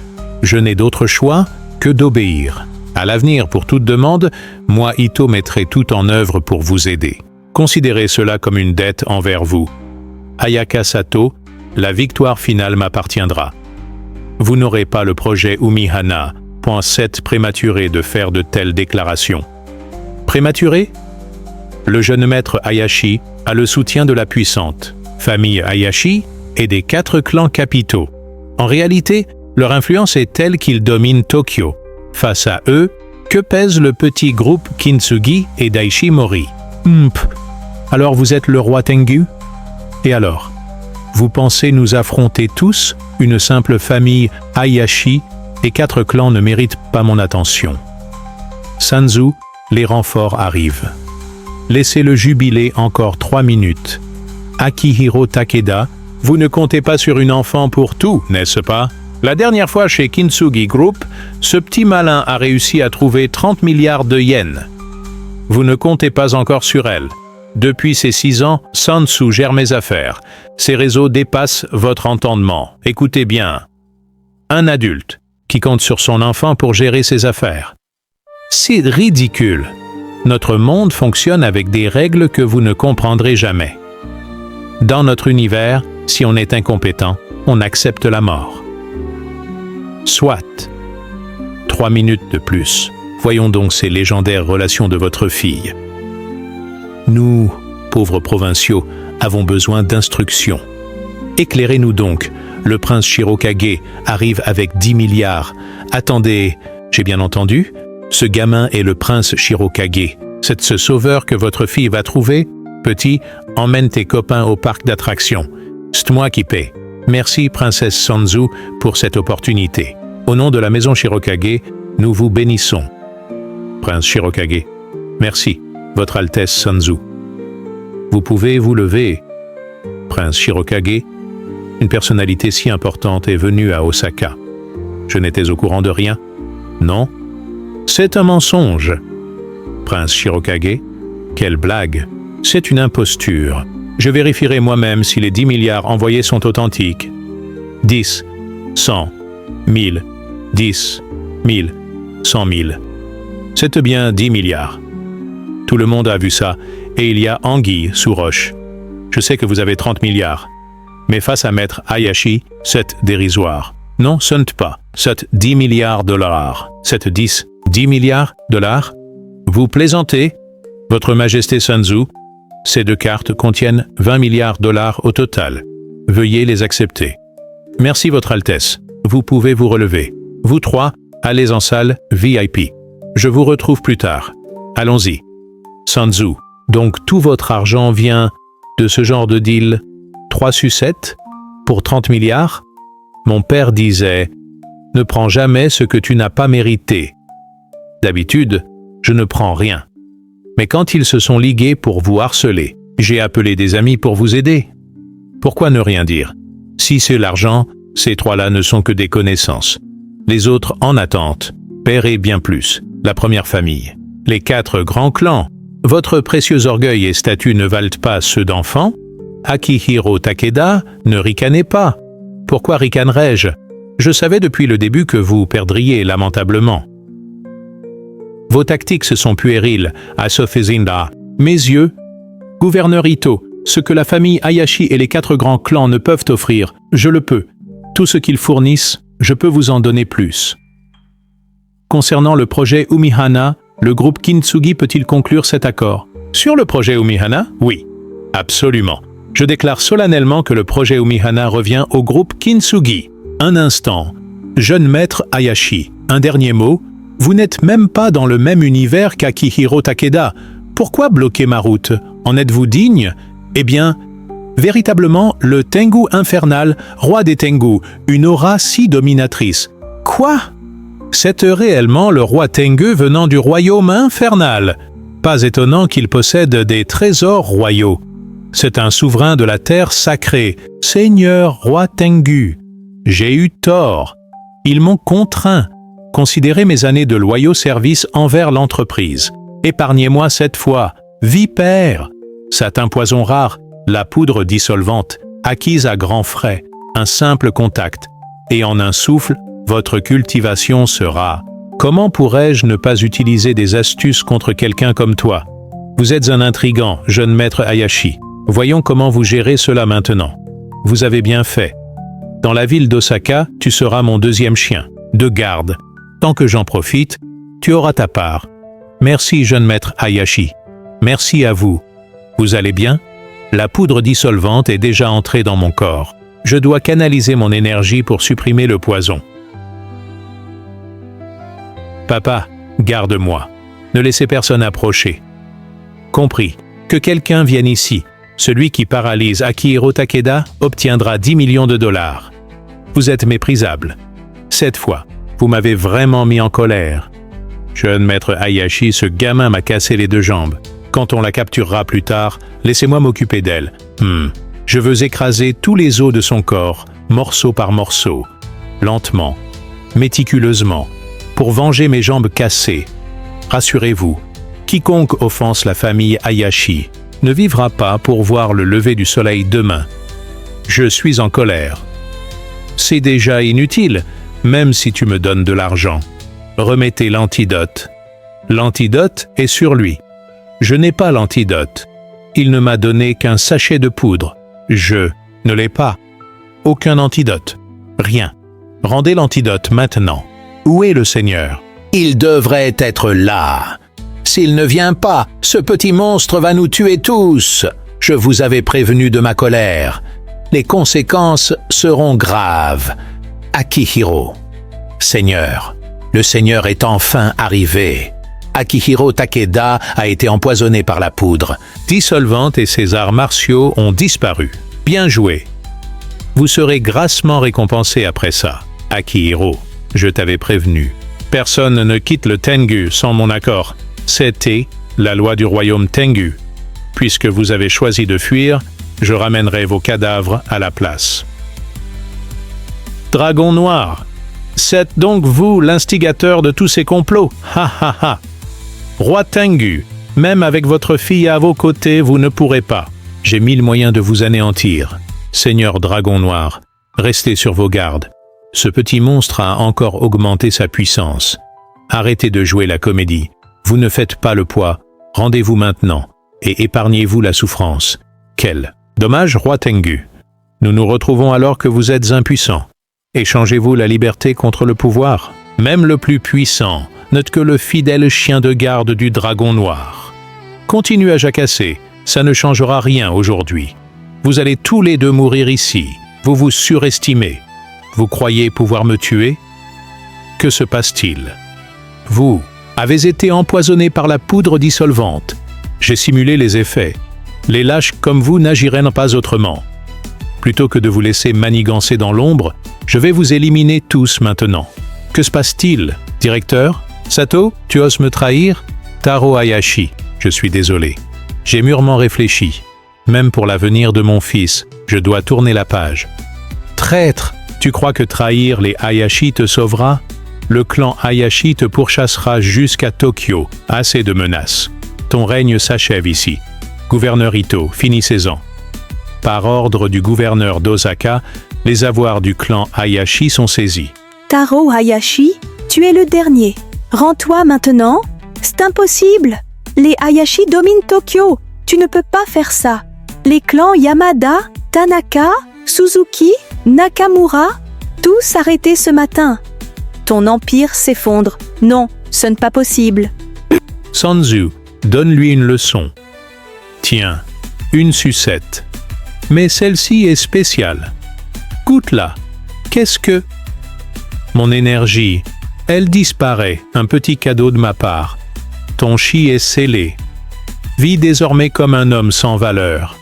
Speaker 1: je n'ai d'autre choix que d'obéir. À l'avenir, pour toute demande, moi, Ito, mettrai tout en œuvre pour vous aider. Considérez cela comme une dette envers vous. Ayaka Sato, la victoire finale m'appartiendra. Vous n'aurez pas le projet Umihana. Pense-t prématuré de faire de telles déclarations. Prématuré? Le jeune maître Hayashi a le soutien de la puissante famille Hayashi et des 4 clans capitaux. En réalité, leur influence est telle qu'ils dominent Tokyo. Face à eux, que pèse le petit groupe Kintsugi et Daishi Mori? Alors vous êtes le roi Tengu? Et alors? Vous pensez nous affronter tous, une simple famille Hayashi, et 4 clans ne méritent pas mon attention. Sanzu, les renforts arrivent. Laissez-le jubiler encore 3 minutes. Akihiro Takeda, vous ne comptez pas sur une enfant pour tout, n'est-ce pas? La dernière fois chez Kintsugi Group, ce petit malin a réussi à trouver 30 milliards de yens. Vous ne comptez pas encore sur elle. Depuis ces 6 ans, Sansu gère mes affaires. Ces réseaux dépassent votre entendement. Écoutez bien. Un adulte qui compte sur son enfant pour gérer ses affaires. C'est ridicule. Notre monde fonctionne avec des règles que vous ne comprendrez jamais. Dans notre univers, si on est incompétent, on accepte la mort. Soit. 3 minutes de plus. Voyons donc ces légendaires relations de votre fille. Nous, pauvres provinciaux, avons besoin d'instructions. Éclairez-nous donc. Le prince Shirokage arrive avec 10 milliards. Attendez, j'ai bien entendu? Ce gamin est le prince Shirokage. C'est ce sauveur que votre fille va trouver? Petit, emmène tes copains au parc d'attractions. C'est moi qui paie. Merci, princesse Sanzu, pour cette opportunité. Au nom de la maison Shirokage, nous vous bénissons. Prince Shirokage, merci, votre Altesse Sanzu. Vous pouvez vous lever. Prince Shirokage, une personnalité si importante est venue à Osaka. Je n'étais au courant de rien. Non? C'est un mensonge. Prince Shirokage, quelle blague. C'est une imposture. Je vérifierai moi-même si les 10 milliards envoyés sont authentiques. 10, 100, 1000, 10, 1000, 100 000. C'est bien 10 milliards. Tout le monde a vu ça, et il y a anguille sous roche. Je sais que vous avez 30 milliards. Mais face à maître Hayashi, c'est dérisoire. Non, ce n'est pas. C'est 10 milliards dollars. C'est 10 milliards dollars? Vous plaisantez? Votre Majesté Sun Tzu, ces deux cartes contiennent 20 milliards dollars au total. Veuillez les accepter. Merci, Votre Altesse. Vous pouvez vous relever. Vous trois, allez en salle VIP. Je vous retrouve plus tard. Allons-y. Sun Tzu, donc tout votre argent vient de ce genre de deal 3 sucettes pour 30 milliards? Mon père disait « Ne prends jamais ce que tu n'as pas mérité ». D'habitude, je ne prends rien. Mais quand ils se sont ligués pour vous harceler, j'ai appelé des amis pour vous aider. Pourquoi ne rien dire? Si c'est l'argent, ces trois-là ne sont que des connaissances. Les autres en attente, paierez bien plus. La première famille, les 4 grands clans. Votre précieux orgueil et statut ne valent pas ceux d'enfants? Akihiro Takeda, ne ricanez pas. Pourquoi ricanerais-je? Je savais depuis le début que vous perdriez lamentablement. Vos tactiques se sont puériles, à Sofezinda. Mes yeux, gouverneur Ito, ce que la famille Hayashi et les 4 grands clans ne peuvent offrir, je le peux. Tout ce qu'ils fournissent, je peux vous en donner plus. Concernant le projet Umihana, le groupe Kintsugi peut-il conclure cet accord? Sur le projet Umihana? Oui, absolument. Je déclare solennellement que le projet Umihana revient au groupe Kintsugi. Un instant. Jeune maître Hayashi, un dernier mot. Vous n'êtes même pas dans le même univers qu'Akihiro Takeda. Pourquoi bloquer ma route? En êtes-vous digne? Eh bien, véritablement, le Tengu infernal, roi des Tengu, une aura si dominatrice. Quoi? C'est réellement le roi Tengu venant du royaume infernal. Pas étonnant qu'il possède des trésors royaux. C'est un souverain de la terre sacrée, Seigneur roi Tengu. J'ai eu tort. Ils m'ont contraint. Considérez mes années de loyaux services envers l'entreprise. Épargnez-moi cette fois. Vipère. Satin poison rare, la poudre dissolvante, acquise à grands frais, un simple contact. Et en un souffle, votre cultivation sera. Comment pourrais-je ne pas utiliser des astuces contre quelqu'un comme toi? Vous êtes un intrigant, jeune maître Hayashi. Voyons comment vous gérez cela maintenant. Vous avez bien fait. Dans la ville d'Osaka, tu seras mon deuxième chien, de garde. Tant que j'en profite, tu auras ta part. Merci, jeune maître Hayashi. Merci à vous. Vous allez bien? La poudre dissolvante est déjà entrée dans mon corps. Je dois canaliser mon énergie pour supprimer le poison. Papa, garde-moi. Ne laissez personne approcher. Compris. Que quelqu'un vienne ici. Celui qui paralyse Akihiro Takeda obtiendra 10 millions de dollars. Vous êtes méprisable. Cette fois, vous m'avez vraiment mis en colère. Jeune maître Hayashi, ce gamin m'a cassé les 2 jambes. Quand on la capturera plus tard, laissez-moi m'occuper d'elle. Je veux écraser tous les os de son corps, morceau par morceau, lentement, méticuleusement, pour venger mes jambes cassées. Rassurez-vous, quiconque offense la famille Hayashi ne vivra pas pour voir le lever du soleil demain. Je suis en colère. C'est déjà inutile, même si tu me donnes de l'argent. Remettez l'antidote. L'antidote est sur lui. Je n'ai pas l'antidote. Il ne m'a donné qu'un sachet de poudre. Je ne l'ai pas. Aucun antidote. Rien. Rendez l'antidote maintenant. Où est le Seigneur?
Speaker 7: Il devrait être là. S'il ne vient pas, ce petit monstre va nous tuer tous. Je vous avais prévenu de ma colère. Les conséquences seront graves. Akihiro. Seigneur, le Seigneur est enfin arrivé. Akihiro Takeda a été empoisonné par la poudre.
Speaker 1: Dissolvante et ses arts martiaux ont disparu. Bien joué. Vous serez grassement récompensé après ça. Akihiro, je t'avais prévenu. Personne ne quitte le Tengu sans mon accord. C'était la loi du royaume Tengu. Puisque vous avez choisi de fuir, je ramènerai vos cadavres à la place. Dragon noir, c'est donc vous l'instigateur de tous ces complots. Ha ha ha. Roi Tengu, même avec votre fille à vos côtés, vous ne pourrez pas. J'ai 1000 moyens de vous anéantir. Seigneur Dragon Noir, restez sur vos gardes. Ce petit monstre a encore augmenté sa puissance. Arrêtez de jouer la comédie. Vous ne faites pas le poids. Rendez-vous maintenant et épargnez-vous la souffrance. Quel dommage, roi Tengu. Nous nous retrouvons alors que vous êtes impuissant. Échangez-vous la liberté contre le pouvoir? Même le plus puissant n'est que le fidèle chien de garde du dragon noir. Continuez à jacasser, ça ne changera rien aujourd'hui. Vous allez tous les deux mourir ici. Vous vous surestimez. Vous croyez pouvoir me tuer? Que se passe-t-il? Vous avez été empoisonné par la poudre dissolvante. J'ai simulé les effets. Les lâches comme vous n'agiraient pas autrement. Plutôt que de vous laisser manigancer dans l'ombre, je vais vous éliminer tous maintenant. Que se passe-t-il, directeur? Sato, tu oses me trahir? Taro Hayashi, je suis désolé. J'ai mûrement réfléchi. Même pour l'avenir de mon fils, je dois tourner la page. Traître, tu crois que trahir les Hayashi te sauvera? Le clan Hayashi te pourchassera jusqu'à Tokyo. Assez de menaces. Ton règne s'achève ici. Gouverneur Ito, finissez-en. Par ordre du gouverneur d'Osaka, les avoirs du clan Hayashi sont saisis.
Speaker 8: Taro Hayashi, tu es le dernier. Rends-toi maintenant. C'est impossible. Les Hayashi dominent Tokyo. Tu ne peux pas faire ça. Les clans Yamada, Tanaka, Suzuki, Nakamura, tous arrêtés ce matin. Ton empire s'effondre. Non, ce n'est pas possible.
Speaker 1: Sanzu, donne-lui une leçon. Tiens, une sucette. Mais celle-ci est spéciale. Goûte-la. Qu'est-ce que... Mon énergie, elle disparaît, un petit cadeau de ma part. Ton chi est scellé. Vis désormais comme un homme sans valeur.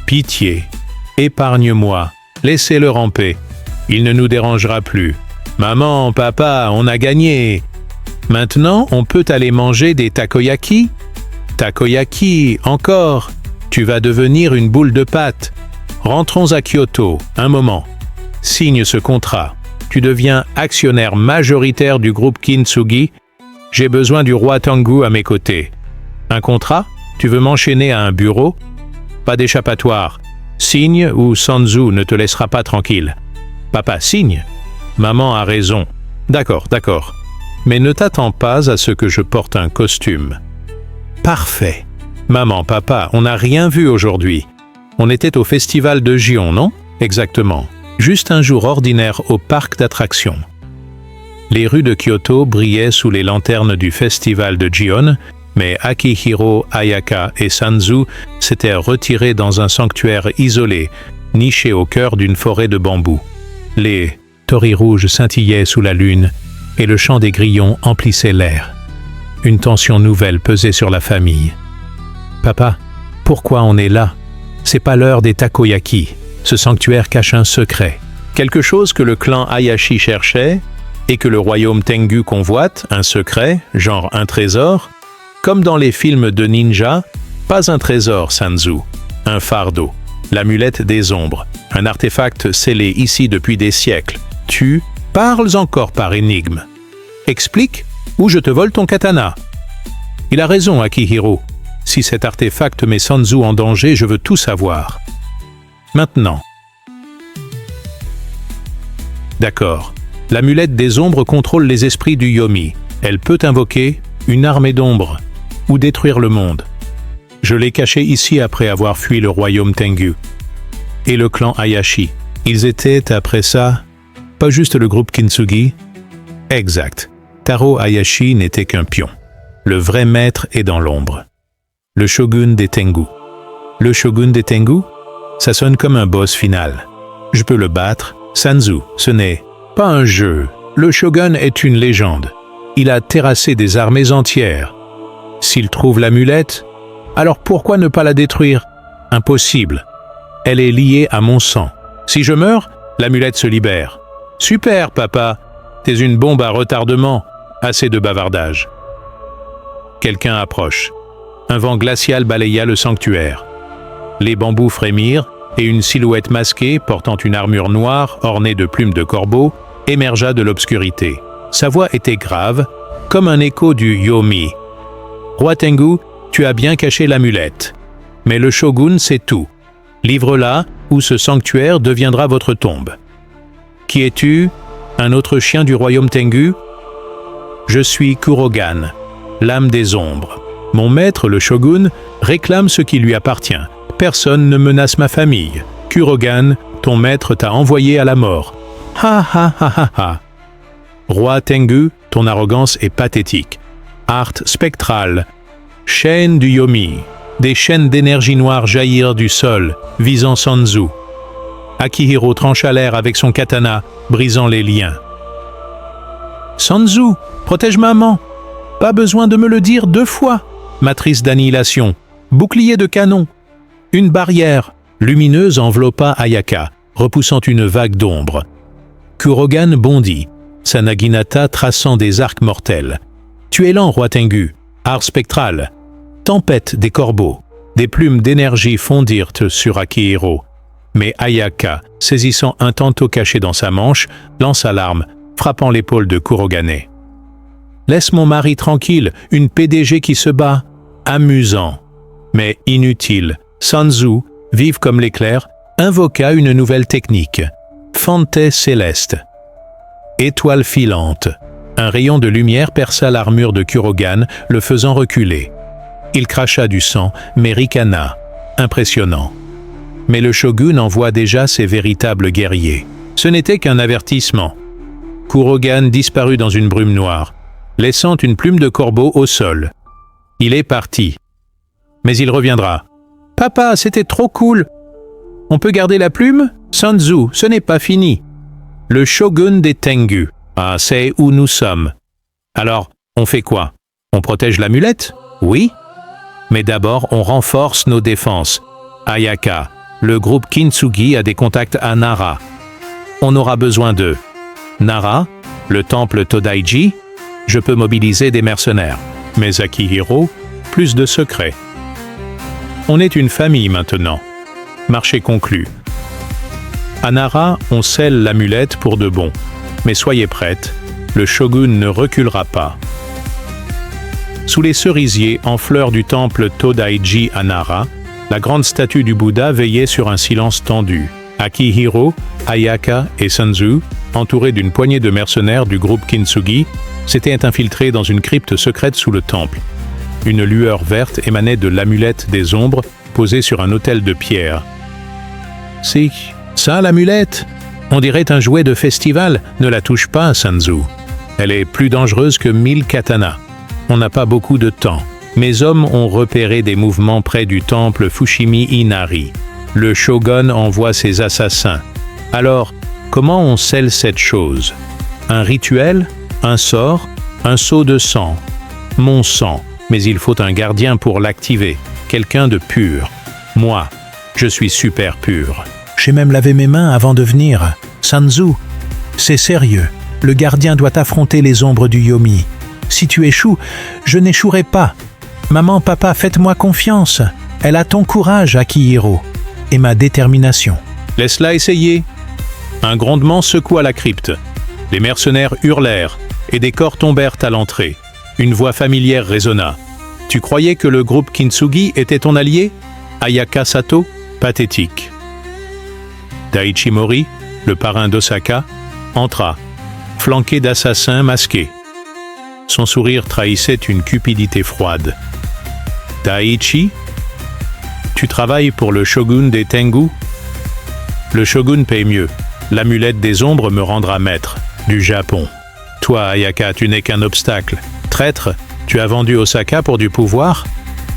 Speaker 1: Pitié, épargne-moi, laissez-le ramper. Il ne nous dérangera plus. Maman, papa, on a gagné. Maintenant, on peut aller manger des takoyaki? Takoyaki, encore. Tu vas devenir une boule de pâte. Rentrons à Kyoto, un moment. Signe ce contrat. Tu deviens actionnaire majoritaire du groupe Kintsugi. J'ai besoin du roi Tengu à mes côtés. Un contrat? Tu veux m'enchaîner à un bureau? Pas d'échappatoire. Signe ou Sanzu ne te laissera pas tranquille. Papa, signe. Maman a raison. D'accord, d'accord. Mais ne t'attends pas à ce que je porte un costume. Parfait. Maman, papa, on n'a rien vu aujourd'hui. On était au festival de Gion, non? Exactement. Juste un jour ordinaire au parc d'attractions. Les rues de Kyoto brillaient sous les lanternes du festival de Gion, mais Akihiro, Ayaka et Sanzu s'étaient retirés dans un sanctuaire isolé, niché au cœur d'une forêt de bambous. Les torii rouges scintillaient sous la lune et le chant des grillons emplissait l'air. Une tension nouvelle pesait sur la famille. Papa, pourquoi on est là? C'est pas l'heure des takoyaki. Ce sanctuaire cache un secret. Quelque chose que le clan Hayashi cherchait et que le royaume Tengu convoite, un secret, genre un trésor. Comme dans les films de ninja, pas un trésor, Sanzu, un fardeau, l'amulette des ombres, un artefact scellé ici depuis des siècles. Tu parles encore par énigme. Explique ou je te vole ton katana. Il a raison, Akihiro. Si cet artefact met Sanzu en danger, je veux tout savoir. Maintenant. D'accord. L'amulette des ombres contrôle les esprits du Yomi. Elle peut invoquer une armée d'ombres ou détruire le monde. Je l'ai cachée ici après avoir fui le royaume Tengu. Et le clan Hayashi. Ils étaient, après ça, pas juste le groupe Kintsugi. Exact. Taro Hayashi n'était qu'un pion. Le vrai maître est dans l'ombre. Le shogun des Tengu. Le shogun des Tengu? Ça sonne comme un boss final. Je peux le battre. Sanzu, ce n'est pas un jeu. Le shogun est une légende. Il a terrassé des armées entières. S'il trouve l'amulette, alors pourquoi ne pas la détruire? Impossible. Elle est liée à mon sang. Si je meurs, l'amulette se libère. Super, papa. T'es une bombe à retardement. Assez de bavardage. Quelqu'un approche. Un vent glacial balaya le sanctuaire. Les bambous frémirent et une silhouette masquée, portant une armure noire ornée de plumes de corbeau, émergea de l'obscurité. Sa voix était grave, comme un écho du Yomi. « Roi Tengu, tu as bien caché l'amulette. Mais le shogun sait tout. Livre-la, ou ce sanctuaire deviendra votre tombe. Qui es-tu? Un autre chien du royaume Tengu? Je suis Kurogan, l'âme des ombres. Mon maître, le shogun, réclame ce qui lui appartient. Personne ne menace ma famille. Kurogan, ton maître t'a envoyé à la mort. Ha ha ha ha ha. Roi Tengu, ton arrogance est pathétique. Art spectral. Chaîne du Yomi. Des chaînes d'énergie noire jaillirent du sol, visant Sanzu. Akihiro trancha l'air avec son katana, brisant les liens. Sanzu, protège maman. Pas besoin de me le dire 2 fois. Matrice d'annihilation. Bouclier de canon. Une barrière lumineuse enveloppa Ayaka, repoussant une vague d'ombre. Kurogan bondit, sa naginata traçant des arcs mortels. Tu es lent, roi Tengu. Art spectral. Tempête des corbeaux. Des plumes d'énergie fondirent sur Akihiro. Mais Ayaka, saisissant un tanto caché dans sa manche, lança l'arme, frappant l'épaule de Kurogane. « Laisse mon mari tranquille, une PDG qui se bat. » Amusant, mais inutile. Sanzu, vive comme l'éclair, invoqua une nouvelle technique. Fantais céleste. Étoile filante. Un rayon de lumière perça l'armure de Kurogan, le faisant reculer. Il cracha du sang, mais ricana. Impressionnant. Mais le shogun envoie déjà ses véritables guerriers. Ce n'était qu'un avertissement. Kurogan disparut dans une brume noire, laissant une plume de corbeau au sol. Il est parti. Mais il reviendra. « Papa, c'était trop cool. On peut garder la plume? Sanzu, ce n'est pas fini. Le shogun des Tengu. Ah, c'est où nous sommes. Alors, on fait quoi? On protège l'amulette? Oui. Mais d'abord, on renforce nos défenses. Ayaka, le groupe Kintsugi a des contacts à Nara. On aura besoin d'eux. Nara, le temple Todaiji, je peux mobiliser des mercenaires. Mais Akihiro, plus de secrets. On est une famille maintenant. Marché conclu. À Nara, on scelle l'amulette pour de bon. Mais soyez prêtes, le shogun ne reculera pas. Sous les cerisiers en fleurs du temple Todaiji à Nara, la grande statue du Bouddha veillait sur un silence tendu. Akihiro, Ayaka et Sanzu, entourés d'une poignée de mercenaires du groupe Kintsugi, s'étaient infiltrés dans une crypte secrète sous le temple. Une lueur verte émanait de l'amulette des ombres posée sur un autel de pierre. « C'est ça l'amulette? On dirait un jouet de festival, ne la touche pas, Sanzu. Elle est plus dangereuse que 1000 katanas. On n'a pas beaucoup de temps. Mes hommes ont repéré des mouvements près du temple Fushimi Inari. Le shogun envoie ses assassins. Alors, comment on scelle cette chose? Un rituel? Un sort? Un seau de sang? Mon sang. Mais il faut un gardien pour l'activer. Quelqu'un de pur. Moi, je suis super pur. J'ai même lavé mes mains avant de venir. Sanzu, c'est sérieux. Le gardien doit affronter les ombres du Yomi. Si tu échoues, je n'échouerai pas. Maman, papa, faites-moi confiance. Elle a ton courage, Akihiro, et ma détermination. Laisse-la essayer. Un grondement secoua la crypte. Les mercenaires hurlèrent, et des corps tombèrent à l'entrée. Une voix familière résonna. « Tu croyais que le groupe Kintsugi était ton allié? Ayaka Sato? Pathétique. » Daichi Mori, le parrain d'Osaka, entra, flanqué d'assassins masqués. Son sourire trahissait une cupidité froide. « Daichi, tu travailles pour le shogun des Tengu? Le shogun paye mieux. L'amulette des ombres me rendra maître. Du Japon. Toi, Ayaka, tu n'es qu'un obstacle. Traître, tu as vendu Osaka pour du pouvoir?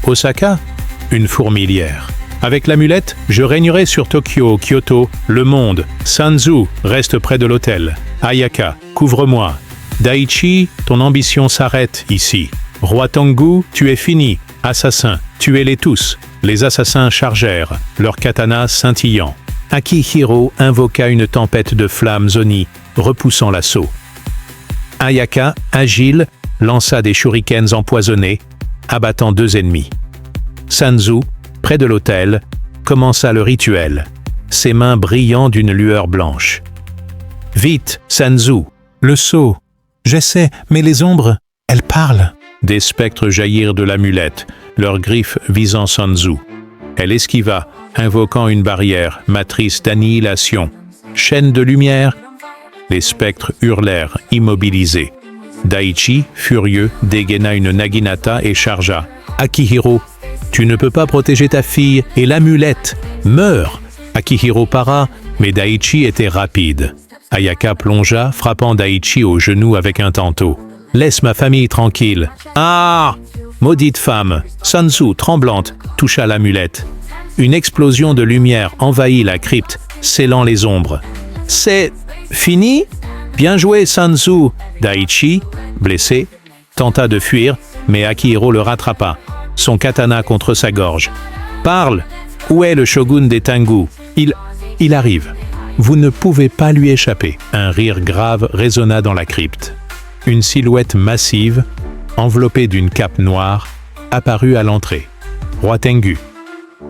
Speaker 1: Osaka? Une fourmilière. Avec l'amulette, je régnerai sur Tokyo, Kyoto, le monde. Sanzu, reste près de l'hôtel. Ayaka, couvre-moi. Daichi, ton ambition s'arrête ici. Roi Tengu, tu es fini. Assassin, tuez-les tous. Les assassins chargèrent, leurs katanas scintillant. Akihiro invoqua une tempête de flammes Oni, repoussant l'assaut. Ayaka, agile, lança des shurikens empoisonnés, abattant 2 ennemis. Sanzu, près de l'autel, commença le rituel, ses mains brillant d'une lueur blanche. « Vite, Sanzu, le sceau. J'essaie, mais les ombres, elles parlent. » Des spectres jaillirent de l'amulette, leurs griffes visant Sanzu. Elle esquiva, invoquant une barrière, matrice d'annihilation. Chaîne de lumière. Les spectres hurlèrent, immobilisés. Daichi, furieux, dégaina une naginata et chargea. « Akihiro, tu ne peux pas protéger ta fille et l'amulette. Meurs !» Akihiro para, mais Daichi était rapide. Ayaka plongea, frappant Daichi au genou avec un tantôt. « Laisse ma famille tranquille. »« Ah !» Maudite femme, Sun Tzu, tremblante, toucha l'amulette. Une explosion de lumière envahit la crypte, scellant les ombres. « C'est fini ? Bien joué, Sun Tzu !» Daichi, blessé, tenta de fuir, mais Akihiro le rattrapa, son katana contre sa gorge. « Parle ! Où est le shogun des Tengu ? Il arrive. Vous ne pouvez pas lui échapper. » Un rire grave résonna dans la crypte. Une silhouette massive, enveloppée d'une cape noire, apparut à l'entrée. « Roi Tengu,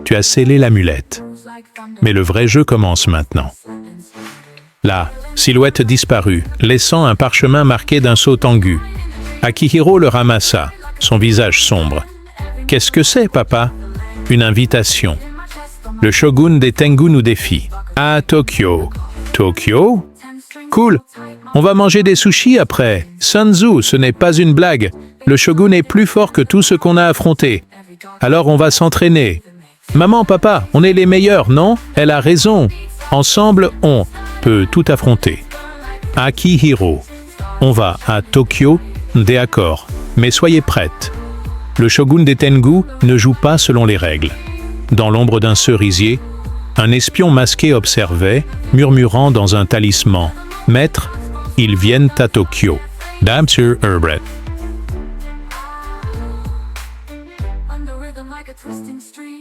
Speaker 1: tu as scellé l'amulette. Mais le vrai jeu commence maintenant. » La silhouette disparut, laissant un parchemin marqué d'un sceau Tengu. Akihiro le ramassa, son visage sombre. « Qu'est-ce que c'est, papa ?»« Une invitation. Le shogun des Tengu nous défie. À Tokyo. »« Tokyo ? Cool. On va manger des sushis après. Sun Tzu, ce n'est pas une blague. Le shogun est plus fort que tout ce qu'on a affronté. Alors on va s'entraîner. Maman, papa, on est les meilleurs, non ? Elle a raison. Ensemble, on peut tout affronter. Akihiro. On va à Tokyo, d'accord. Mais soyez prêtes. Le shogun des Tengu ne joue pas selon les règles. Dans l'ombre d'un cerisier, un espion masqué observait, murmurant dans un talisman. « Maître, ils viennent à Tokyo. » Dame sur Herbert.
Speaker 9: Under rhythm like a twisting stream.